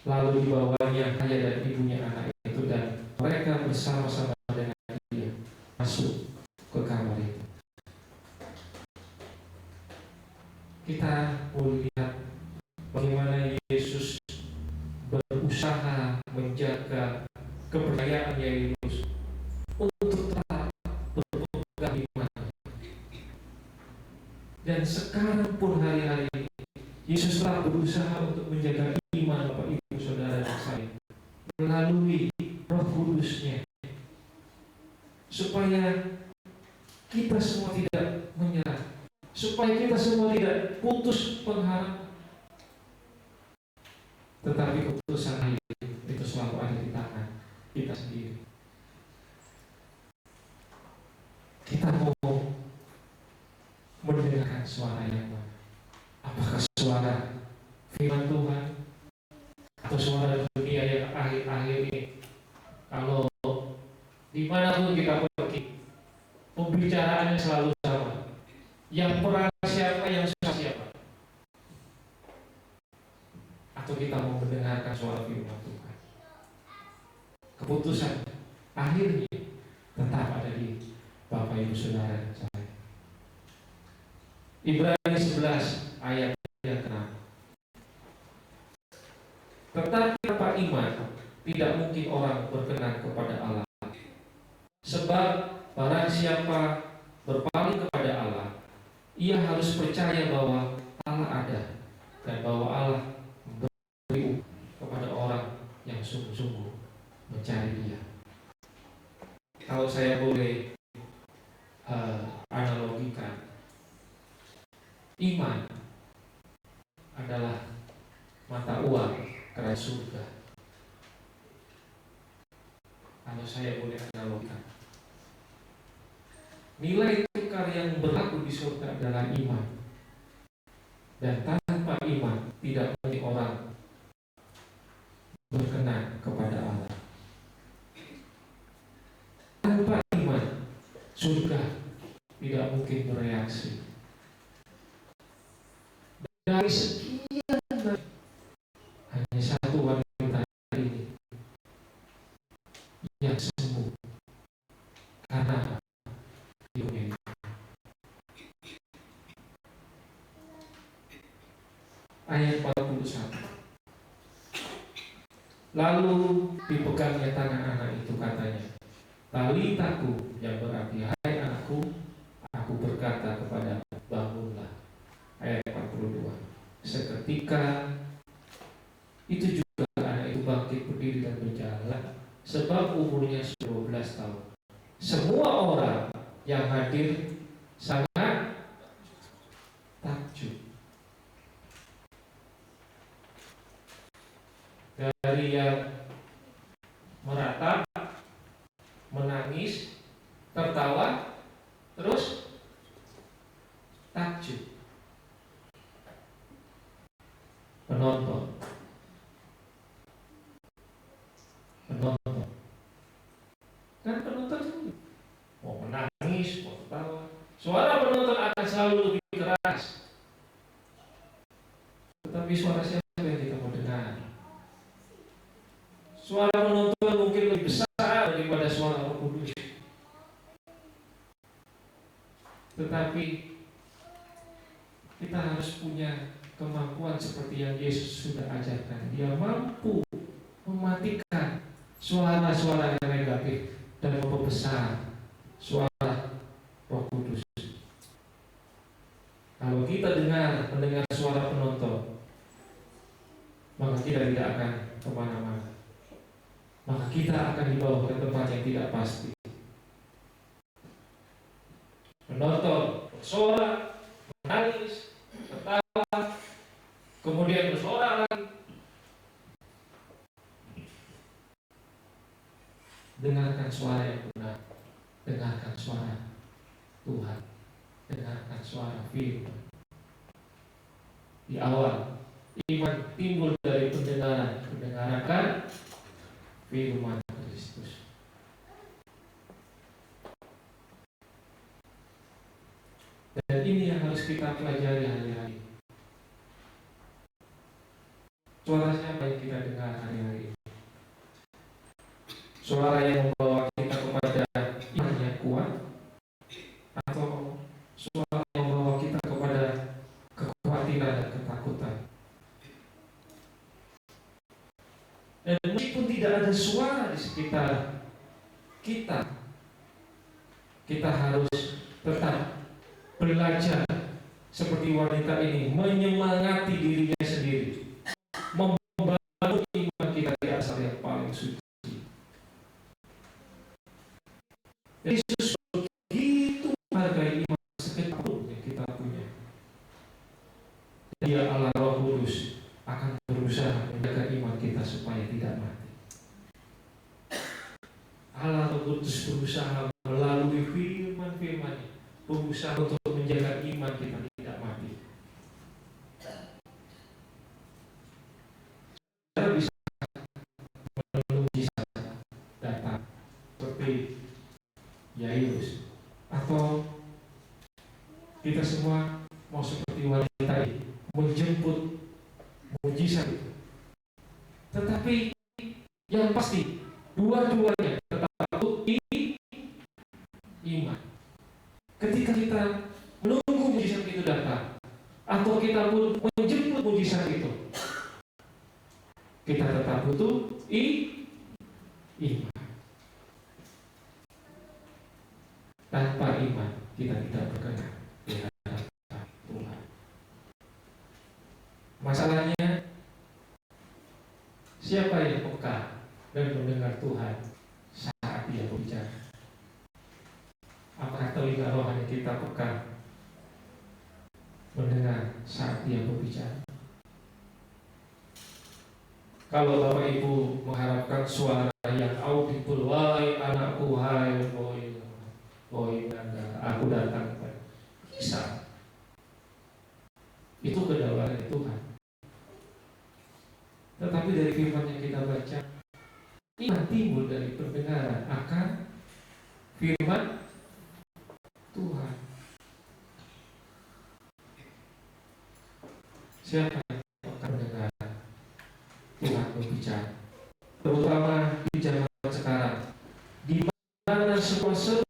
Lalu dibawanya ayah dan ibunya anak itu, dan mereka bersama-sama dengan dia masuk ke kamar itu. Kita melihat bagaimana Yesus berusaha menjaga kepercayaan Yairus untuk tetap berpegang iman. Dan sekarang pun hari-hari ini Yesus telah berusaha untuk menjaga iman Bapak Ibu Saudara dan saya melalui Roh Kudus-Nya, supaya kita semua tidak menyerah, supaya kita semua tidak putus pengharapan. Tetapi keputusan akhir itu selalu ada di tangan kita sendiri. Kita mau mendengarkan suara yang mana? Apakah suara firman Tuhan atau suara dunia yang akhir-akhir ini? Kalau dimanapun kita pergi, pembicaraannya selalu sama. Yang perang siapa, yang susah siapa? Atau kita mau mendengarkan suara firman Tuhan? Keputusan akhirnya tetap ada di Bapak Ibu Saudara dan saya. Ibrani 11 ayat yang ke-6. Tetapi tanpa iman tidak mungkin orang berkenan kepada Allah. Sebab barang siapa berpaling kepada Allah, ia harus percaya bahwa Allah ada dan bahwa Allah memberi kepada orang yang sungguh-sungguh mencari Dia. Kalau saya boleh analogikan, iman adalah mata uang kerajaan surga. Kalau saya boleh analogikan, nilai tukar yang berlaku di surga adalah iman. Dan tanpa iman tidak mungkin orang berkenan kepada Allah. Tanpa iman, surga tidak mungkin bereaksi. Dari sekian banyak, hanya satu wanita ini yang sembuh karena ibunya. Ayat 41. Lalu dipegangnya tangan anak itu, katanya, "Talitaku," yang berarti, "Hai anakku, aku berkata kepada bangunlah." ketika itu juga anak itu bangkit berdiri dan berjalan, sebab umurnya 12 tahun. Semua orang yang hadir sangat takjub. Dari yang meratap, menangis, tertawa, terus takjub. Penonton. Kan penonton itu mau menangis, mau tertawa. Suara penonton akan selalu lebih keras. Tetapi suara siapa yang kita mau dengar? Suara penonton mungkin lebih besar daripada suara Roh Kudus. Tetapi kita harus punya kemampuan seperti yang Yesus sudah ajarkan. Dia mampu mematikan suara-suara yang negatif dan membesar suara Roh Kudus. Kalau kita mendengar suara penonton, maka kita tidak akan kemana-mana. Maka kita akan dibawa ke tempat yang tidak pasti. Penonton bersorak, menangis, tertawa, kemudian bersorak lagi. Dengarkan suara yang benar, dengarkan suara Tuhan, dengarkan suara firman. Di awal, iman timbul dari pendengaran kan firman Kristus. Dan ini yang harus kita pelajari hari-hari. Suara siapa yang kita dengar hari-hari? Suara yang membawa kita kepada iman yang kuat, atau suara yang membawa kita kepada kekhawatiran dan ketakutan? Dan meskipun tidak ada suara di sekitar kita, kita harus tetap belajar seperti wanita ini, menyemangati dirinya sendiri, membangun iman kita di asal yang paling suci. Yesus begitu menghargai iman sekecil yang kita punya. Dia Allah Roh Kudus akan berusaha menjaga iman kita supaya tidak mati. Allah Roh Kudus berusaha melalui firman-firman-Nya, berusaha untuk menjaga iman kita tidak mati. Kita bisa menunggu datang seperti Yairus, atau kita semua mau seperti wanita ini menjemput mujizat itu. Tetapi yang pasti dua-duanya tetap iman. Ketika kita menunggu mujizat itu datang, atau kita pun menjemput mujizat itu, kita tetap butuh iman. Tanpa iman kita tidak berkenan di hadapan Tuhan. Masalahnya, siapa yang peka dan mendengar Tuhan saat Dia berbicara? Apakah telinga rohani kita peka mendengar saat Dia berbicara? Kalau Bapak Ibu mengharapkan suara yang audible, wahai anakku, hai boy, aku datang, bisa. Itu kedaulatan Tuhan. Tetapi dari firman yang kita baca, iman timbul dari pendengaran akan firman Tuhan. Siapa yang akan mendengar Tuhan berbicara? Terutama di zaman sekarang, di mana semua sibuk,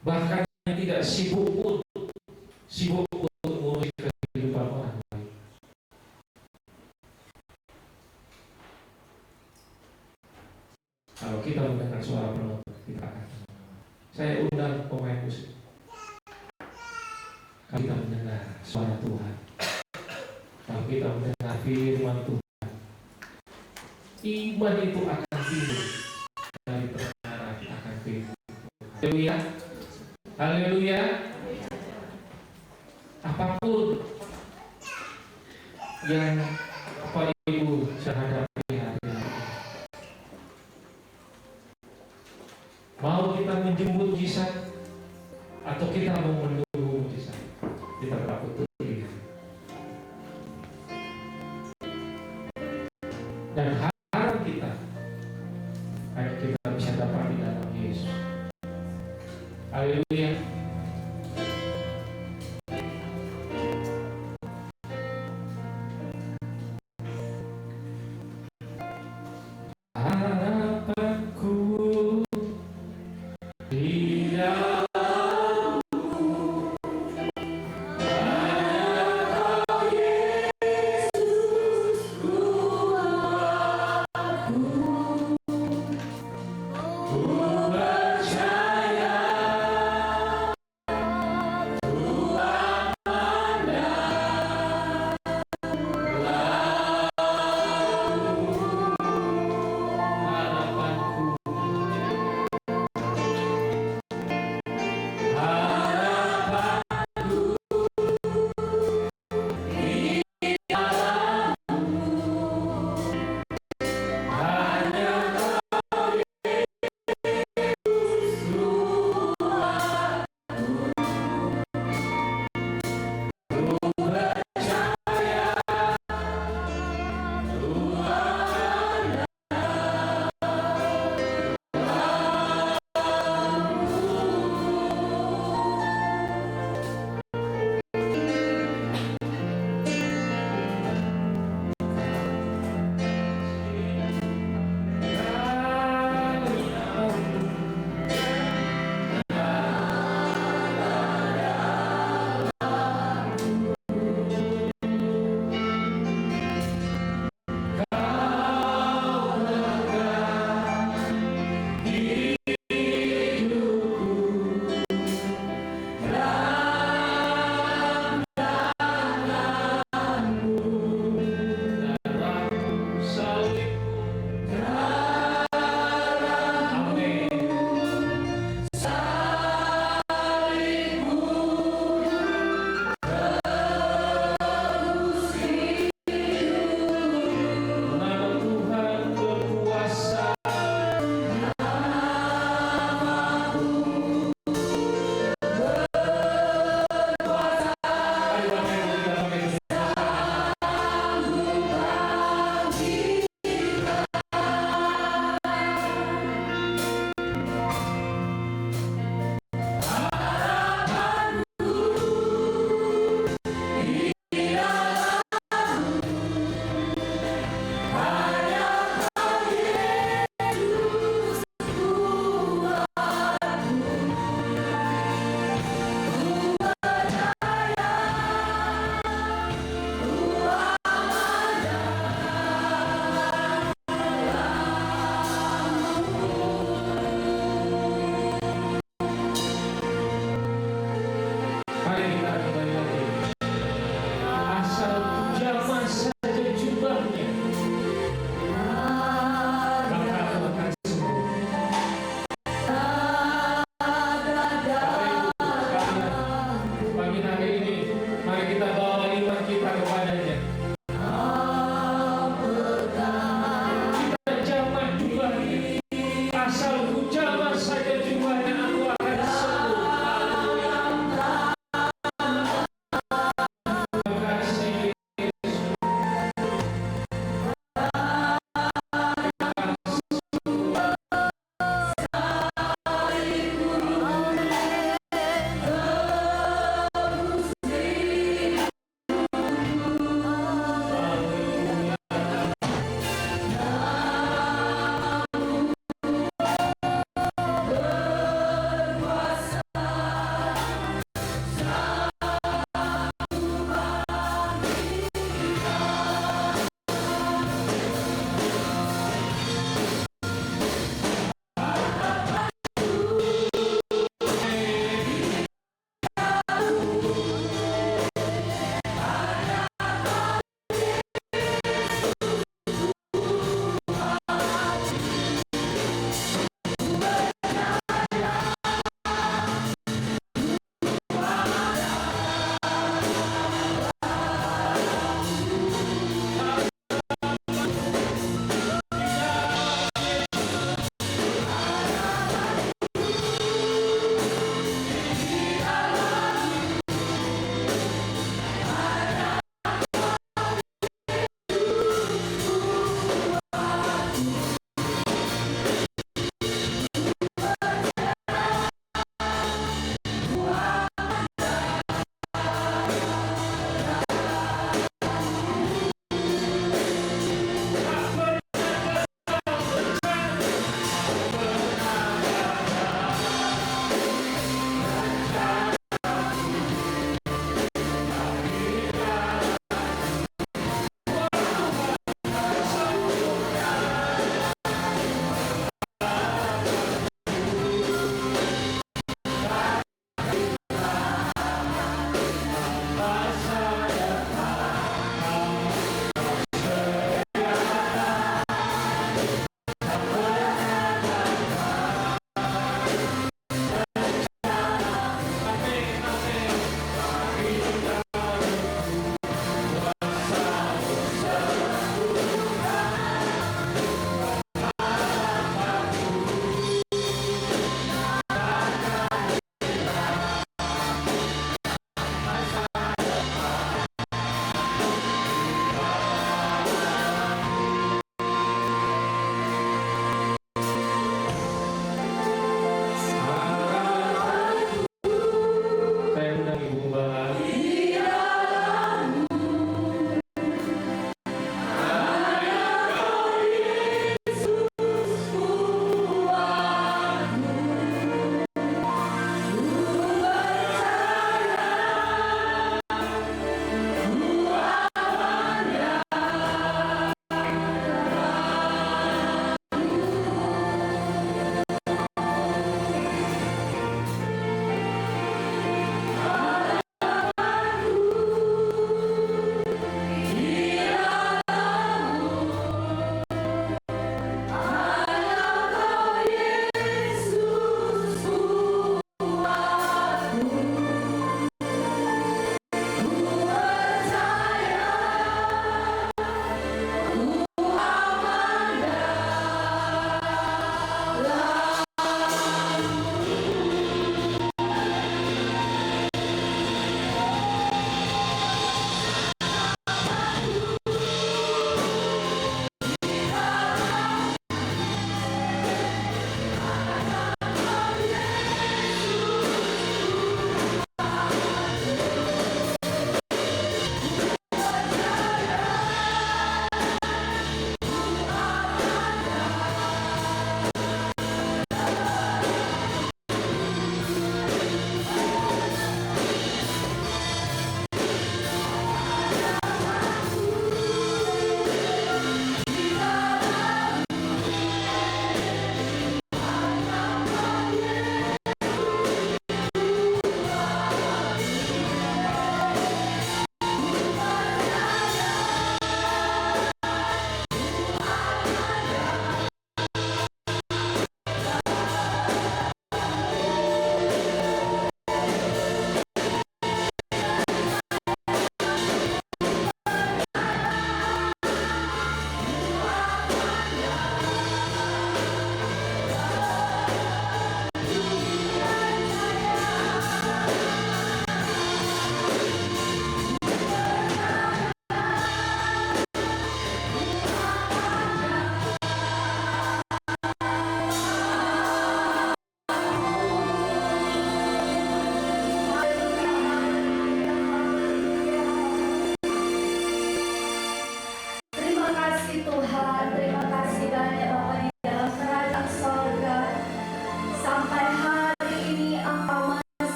bahkan yang tidak sibuk untuk mengurus kehidupan orang lain. Kalau kita mendengar suara penonton, kita akan. Saya undang pemain musik. Kita mendengar suara Tuhan. Kalau kita mendengar firman Tuhan, iman itu akan timbul dari pendengaran akan firman. Haleluya, haleluya. Apapun yang Bapak Ibu hadapi hari ini, mau kita menjemput mujizat atau kita mau menunggu mujizat, kita patut pilih. Dan harap kita hanya kita bisa dapat di dalam Yesus. Haleluya.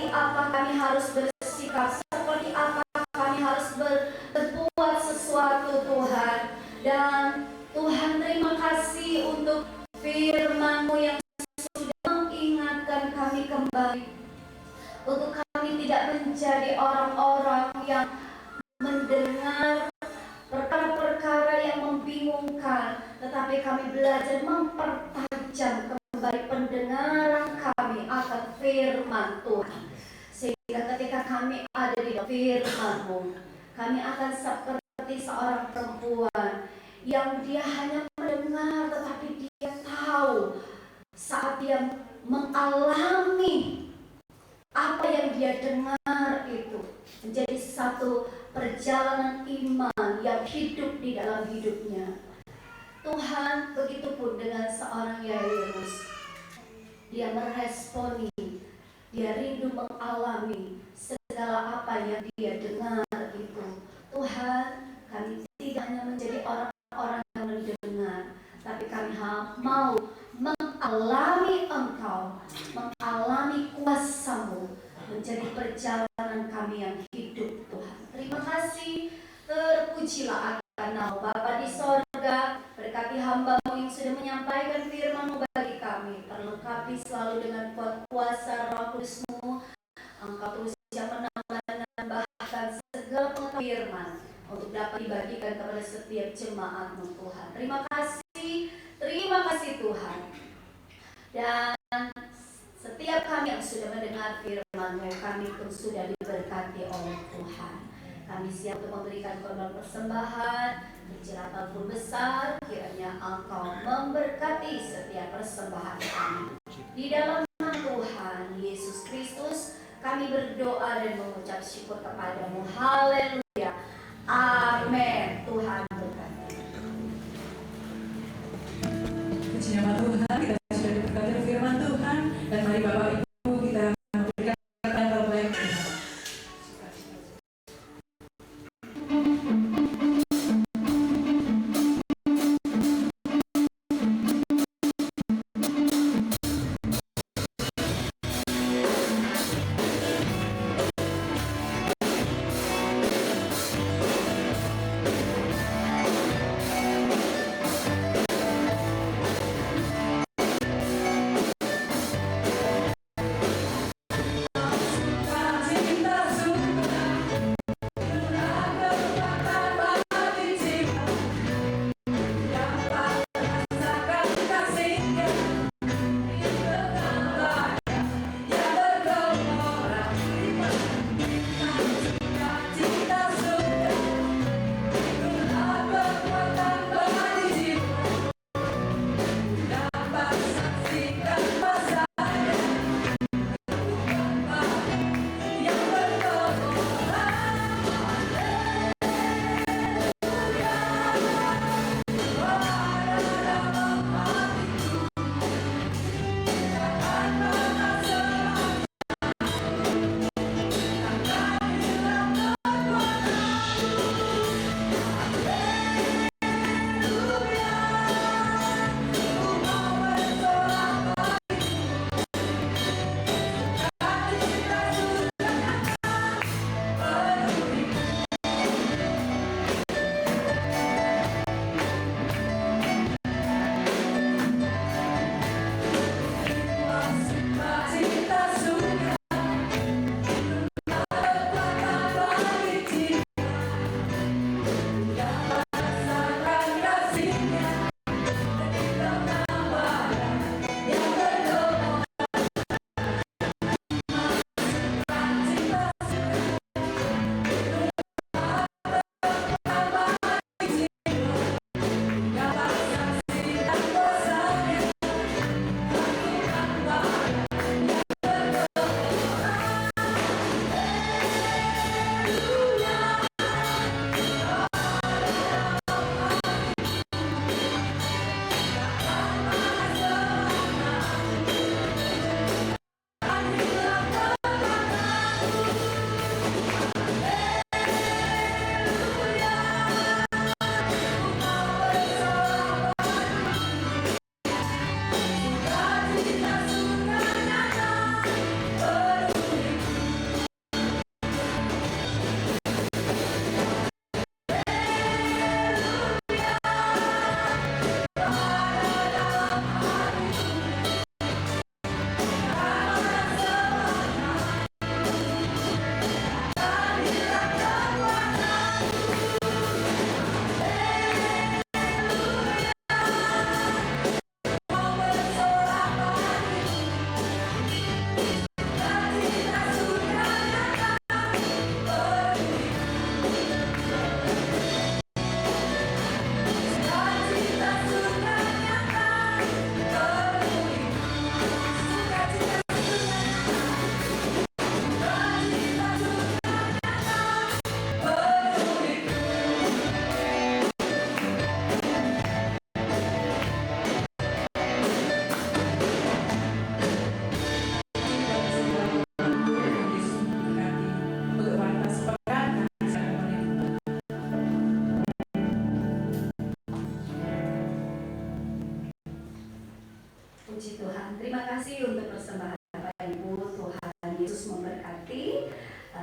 seperti apa kami harus bersikap, seperti apa kami harus berbuat sesuatu Tuhan. Dan Tuhan terima kasih untuk firman-Mu yang sudah mengingatkan kami kembali, untuk kami tidak menjadi orang-orang yang mendengar perkara-perkara yang membingungkan, tetapi kami belajar mempertajam kembali pendengaran kami akan firman Tuhan, sehingga ketika kami ada di dalam firman-Mu, kami akan seperti seorang perempuan yang dia hanya mendengar, tetapi dia tahu saat dia mengalami apa yang dia dengar itu menjadi satu perjalanan iman yang hidup di dalam hidupnya. Tuhan, begitupun dengan seorang Yairus, dia meresponi, dia rindu mengalami segala apa yang dia dengar itu. Tuhan, kami tidak hanya menjadi orang-orang yang mendengar, tapi kami mau mengalami Engkau, mengalami kuasa-Mu menjadi perjalanan kami yang hidup Tuhan. Terima kasih, terpujilah akan nama Bapa di sorga. Berkati hamba-Mu yang sudah menyampaikan firman-Mu bagi kami, terlengkapi selalu dengan kuasa Roh Kudus-Mu. Engkau terus yang menambah dan menambahkan segala pengetahuan firman untuk dapat dibagikan kepada setiap jemaat-Mu Tuhan. Terima kasih Tuhan. Dan setiap kami yang sudah mendengar firman-Mu, kami pun sudah diberkati oleh Tuhan. Kami siap untuk memberikan korban persembahan kecil ataupun besar. Kiranya Engkau memberkati setiap persembahan kami. Di dalam nama Tuhan Yesus Kristus kami berdoa dan mengucap syukur kepada-Mu. Haleluya. Amin. Tuhan berkati. Puji nama Tuhan, kita sudah diberkati firman Tuhan, dan mari Bapak Ibu kita memberikan yang terbaik Tuhan.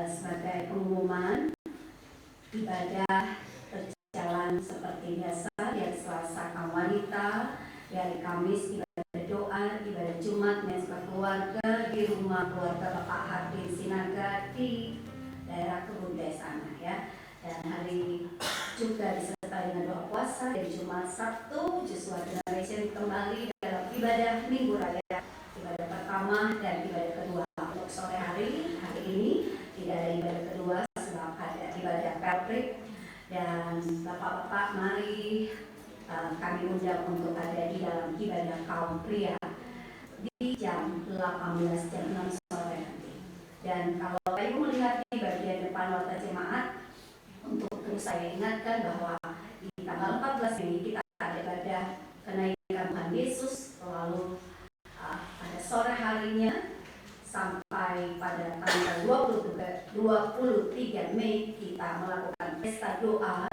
sebagai pengumuman, ibadah berjalan seperti biasa dari Selasa kaum wanita, dari Kamis ibadah doa, ibadah Jumat mesbah keluarga di rumah keluarga Bapak Hardin Sinaga di daerah Kebun Desa ya. Dan hari juga disertai dengan doa puasa dari Jumat Sabtu, Joshua Generation kembali dalam ibadah Minggu Raya, ibadah pertama dan ibadah kedua. Untuk sore hari ini tidak ada ibadah kedua sebab ada ibadah Peltrik. Dan bapak-bapak mari kami undang untuk ada di dalam ibadah kaum pria di jam 18 jam 6 sore nanti. Dan kalau Ibu melihat di bagian depan nota jemaat, untuk terus saya ingatkan bahwa di tanggal 14 Mei kita ada ibadah kenaikan Tuhan Yesus, lalu pada sore harinya sampai pada tanggal 23 Mei kita melakukan pesta doa,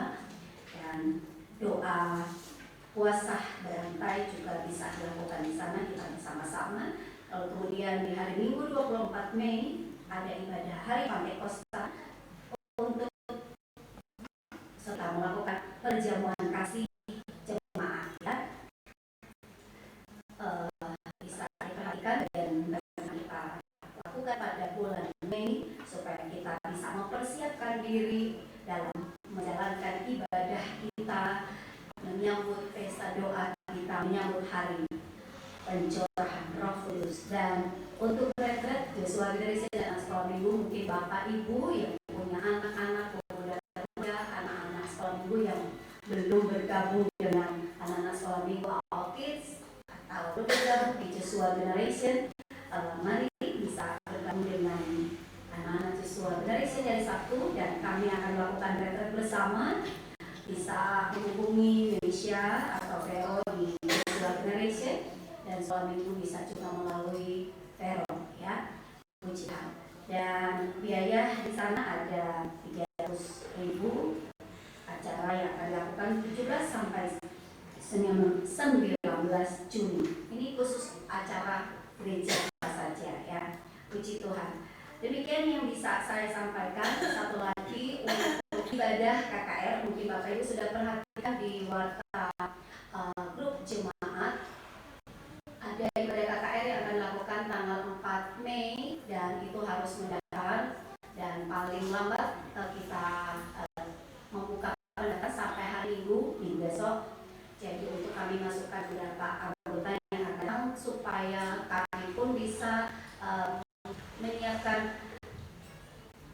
dan doa puasa berantai juga bisa dilakukan di sana, kita bersama-sama. Lalu kemudian di hari Minggu 24 Mei ada ibadah hari Pantekosta untuk serta melakukan perjamuan kasih jemaat ya. Bisa diperhatikan dan kita lakukan pada bulan Mei supaya kita bisa mempersiapkan diri dalam menjalankan ibadah kita, menyambut pesta doa kita, menyambut hari pencurahan Roh Kudus. Dan untuk retret Joshua Generation dan sekolah minggu, mungkin Bapak Ibu yang punya anak-anak pemuda-pemuda, anak-anak sekolah minggu yang belum bergabung dengan anak-anak sekolah minggu All Kids atau bergabung di Joshua Generation, mari bisa bergabung dengan anak-anak Joshua Generation dari Sabtu, dan kami akan melakukan retret bersama. Bisa menghubungi Indonesia atau Vero di Joshua Generation, dan sekolah minggu bisa juga melalui Vero ya. Puji Tuhan. Dan biaya di sana ada 300.000. Acara yang akan dilakukan 17 sampai 19 Juni. Ini khusus acara gereja saja ya. Puji Tuhan. Demikian yang bisa saya sampaikan. Satu lagi untuk ibadah KKR, mungkin Bapak Ibu sudah perhatikan di warta grup jemaat, ada ibadah KKR yang akan dilakukan tanggal 4 Mei dan itu harus mendaftar, dan paling lambat kita membuka pendaftaran sampai hari Minggu besok. Jadi untuk kami masukkan beberapa anggota yang akan datang supaya kami pun bisa menyiapkan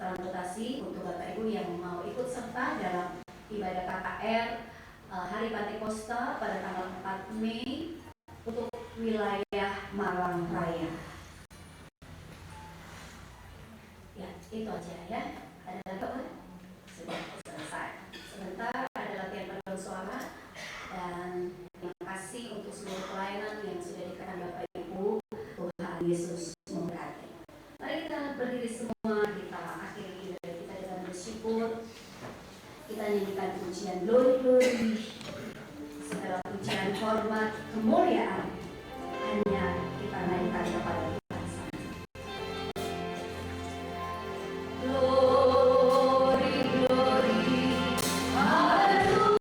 transportasi untuk Bapak Ibu yang mau ikut serta dalam ibadah KKR hari Pantekosta pada tanggal 4 Mei untuk wilayah Malang Raya. Ya, itu aja ya. Ada lagi apa? Sudah selesai. Sebentar ada latihan paduan suara, dan terima kasih untuk seluruh pelayanan yang sudah dikatakan Bapak Ibu. Tuhan Yesus memberkati. Mari kita berdiri semua, kita akhiri ibadah kita dengan bersyukur. Kita nyanyikan pujian Glory Glory, segala pujian, hormat, kemuliaan hanya kita naikkan kepada Tuhan saja. Glory Glory, haleluya.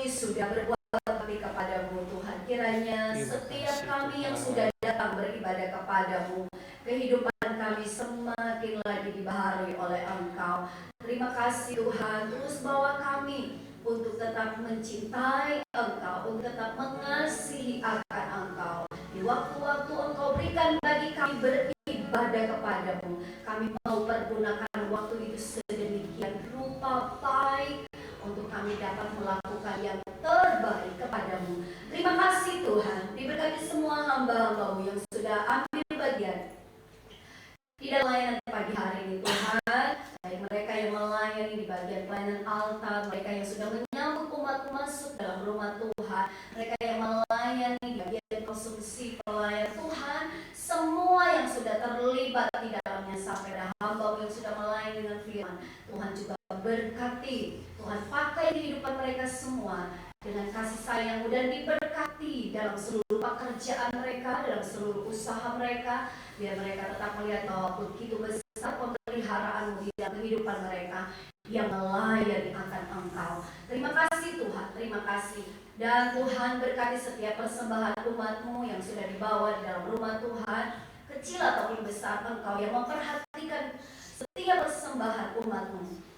sudah berbuat bakti kepadamu Tuhan. Kiranya setiap kami yang sudah datang beribadah kepadamu, kehidupan kami semakin lagi dibaharui oleh Engkau. Terima kasih Tuhan, terus bawa kami untuk tetap mencintai Engkau, untuk tetap mengasihi akan Engkau. Di waktu-waktu Engkau berikan bagi kami beribadah kepadamu, kami mau pergunakan waktu itu sedemikian rupa baik untuk kami dapat melakukan yang terbaik kepadamu. Terima kasih Tuhan, diberkati semua hamba-hambamu yang sudah ambil bagian di dalam layanan pagi hari ini Tuhan, baik mereka yang melayani di bagian pelayanan altar, mereka yang sudah menyambut umat masuk dalam rumah Tuhan, mereka yang melayani di bagian konsumsi pelayan Tuhan, semua yang sudah terlibat di dalamnya sampai ada hamba yang sudah melayani dengan firman Tuhan juga berkati, Tuhan pakai kehidupan mereka semua dengan kasih sayang dan diberkati dalam seluruh pekerjaan mereka, dalam seluruh usaha mereka, biar mereka tetap melihat bahwa begitu besar pemeliharaanmu di dalam kehidupan mereka yang melayani akan Engkau. Terima kasih Tuhan, terima kasih. Dan Tuhan berkati setiap persembahan umat-Mu yang sudah dibawa di dalam rumah Tuhan, kecil ataupun besar, Engkau yang memperhatikan setiap persembahan umat-Mu.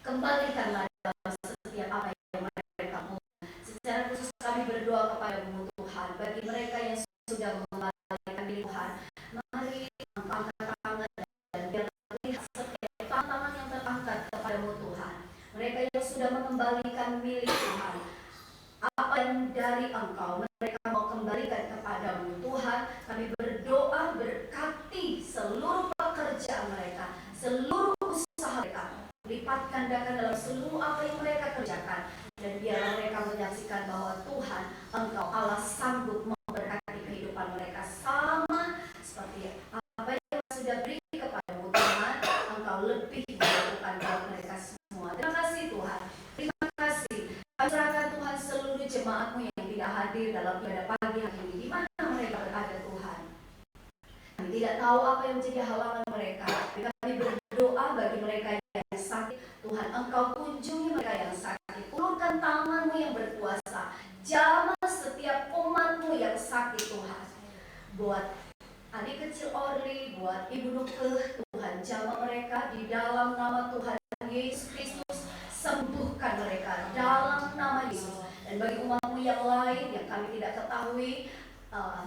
Kembalikanlah dalam setiap apa yang mereka mau. Secara khusus kami berdoa kepada-Mu Tuhan, bagi mereka yang sudah mengembalikan diri Tuhan, mari Engkau angkat tangan dan biar melihat setiap tantangan yang terangkat kepada-Mu Tuhan. Mereka yang sudah mengembalikan milik Tuhan, apa yang dari Engkau mereka mau kembalikan kepada-Mu Tuhan. Kami berdoa berkati seluruh pekerjaan mereka, seluruh usaha mereka, lipat gandakan dalam seluruh apa yang mereka kerjakan, dan biarlah mereka menyaksikan bahwa Tuhan Engkau Allah sanggup memberkati kehidupan mereka sama seperti apa yang sudah beri kepada-Mu Tuhan. Engkau lebih melakukan buat mereka semua. Terima kasih Tuhan, terima kasih. Kami serahkan Tuhan seluruh jemaat-Mu yang tidak hadir dalam ibadah pagi hari ini, di mana mereka berada Tuhan. Kami tidak tahu apa yang menjadi halangan mereka. Kami berdoa bagi mereka yang sakit, Tuhan Engkau kunjungi mereka yang sakit. Ulurkan tangan-Mu yang berkuasa, jamah setiap umat-Mu yang sakit Tuhan. Buat adik kecil Orly, buat Ibu Nuke, Tuhan jamah mereka di dalam nama Tuhan Yesus Kristus. Sembuhkan mereka dalam nama Yesus. Dan bagi umat-Mu yang lain yang kami tidak ketahui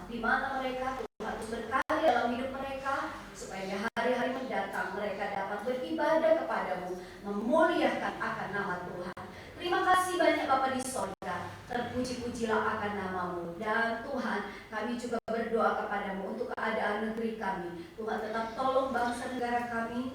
di mana mereka, Tuhan terus berkarya dalam hidup mereka, supaya di hari-hari mendatang mereka dapat beribadah kepada-Mu, memuliakan akan nama Tuhan. Terima kasih banyak Bapa di sorga, terpuji-pujilah akan nama-Mu. Dan Tuhan, kami juga berdoa kepada-Mu untuk keadaan negeri kami. Tuhan tetap tolong bangsa negara kami,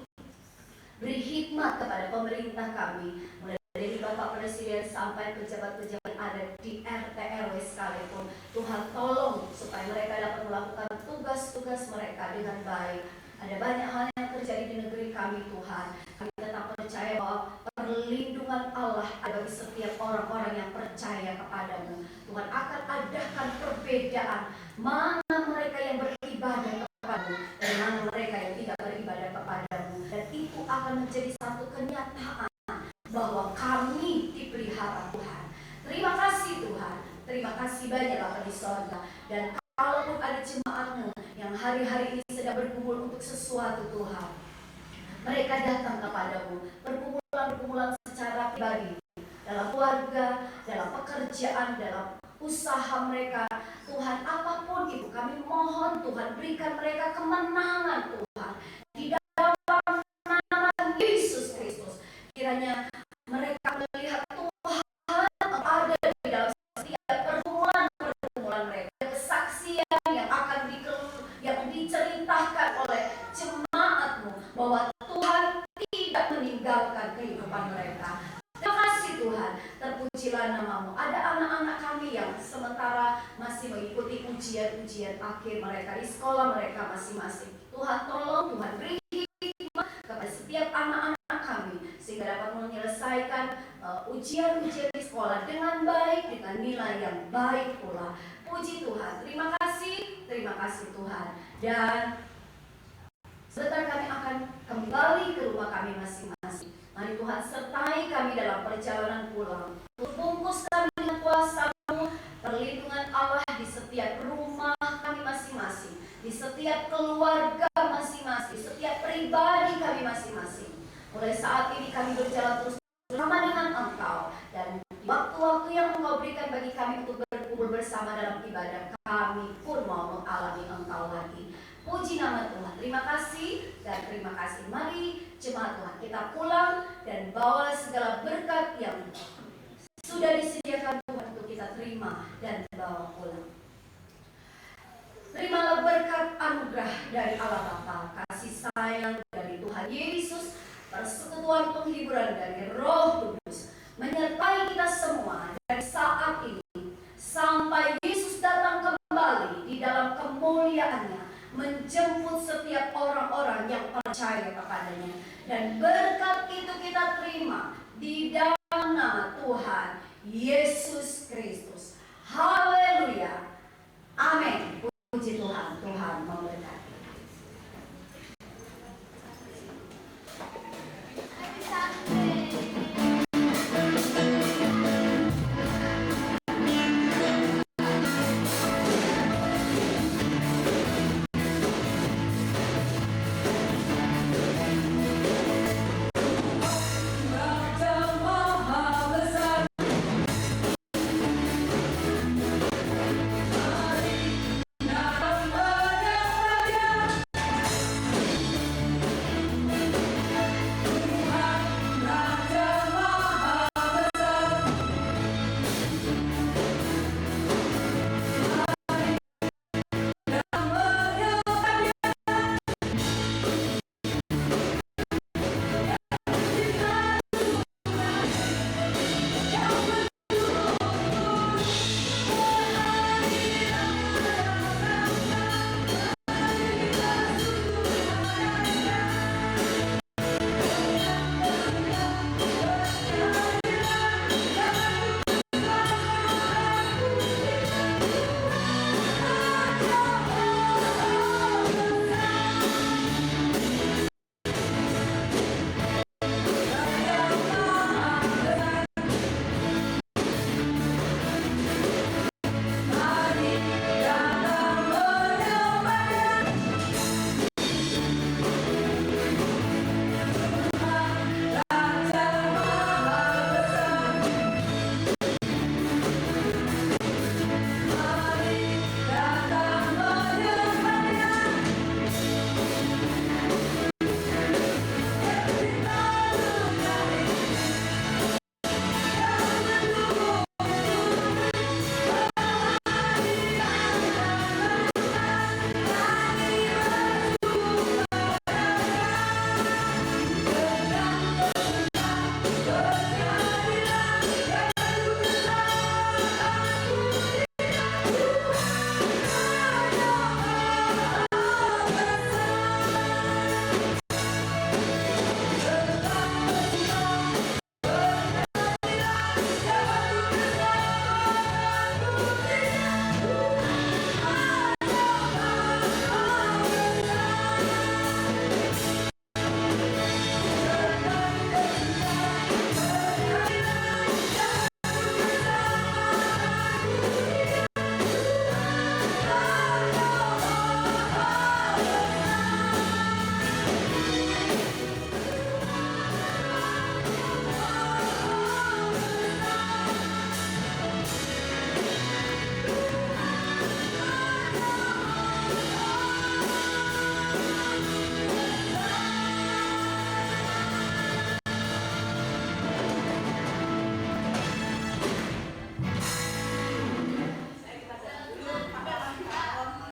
beri hikmat kepada pemerintah kami, mulai dari Bapak Presiden sampai pejabat-pejabat ada di RT RW sekalipun. Tuhan tolong supaya mereka dapat melakukan tugas-tugas mereka dengan baik. Ada banyak hal yang terjadi di negeri kami Tuhan. Kami tetap percaya bahwa perlindungan Allah ada bagi setiap orang-orang yang percaya kepada-Mu. Tuhan akan adakan perbedaan mana mereka yang beribadah kepada-Mu dan mana mereka yang tidak beribadah kepada-Mu. Dan itu akan menjadi satu kenyataan bahwa kami dipelihara Tuhan. Terima kasih Tuhan, terima kasih banyak Bapa di sorga. Dan kalaupun ada jemaat-Mu yang hari-hari ini sedang berkumpul untuk sesuatu Tuhan, mereka datang kepada-Mu, perkumpulan secara pribadi, dalam keluarga, dalam pekerjaan, dalam usaha mereka, Tuhan apapun itu kami mohon Tuhan berikan mereka kemenangan Tuhan di dalam nama Yesus Kristus. Kiranya mereka melihat Tuhan ada di dalam setiap pergumulan mereka, kesaksian yang akan diceritakan oleh jemaat-Mu bahwa Tuhan tidak meninggalkan kehidupan mereka. Terima kasih Tuhan, terpujilah nama-Mu. Ada anak-anak kami yang sementara masih mengikuti ujian-ujian akhir mereka di sekolah mereka masing-masing. Tuhan tolong, Tuhan beri hikmat kepada setiap anak-anak kami sehingga dapat menyelesaikan ujian-ujian di sekolah dengan baik, dengan nilai yang baik pula. Puji Tuhan, terima kasih Tuhan. Dan sebentar kami akan kembali ke rumah kami masing-masing. Mari Tuhan sertai kami dalam perjalanan pulang. Bungkus kami yang Engkau berikan bagi kami untuk berkumpul bersama dalam ibadah, kami pun mau mengalami Engkau lagi. Puji nama Tuhan. Terima kasih dan terima kasih. Mari jemaat Tuhan kita pulang dan bawa segala berkat yang sudah disediakan Tuhan untuk kita terima dan bawa pulang. Terimalah berkat anugerah dari Allah Bapa, kasih sayang dari Tuhan Yesus, persekutuan penghiburan dari Roh Kudus menyertai kita semua dari saat ini sampai Yesus datang kembali di dalam kemuliaannya, menjemput setiap orang-orang yang percaya kepadanya. Dan berkat itu kita terima di dalam nama Tuhan Yesus Kristus. Haleluya. Amin.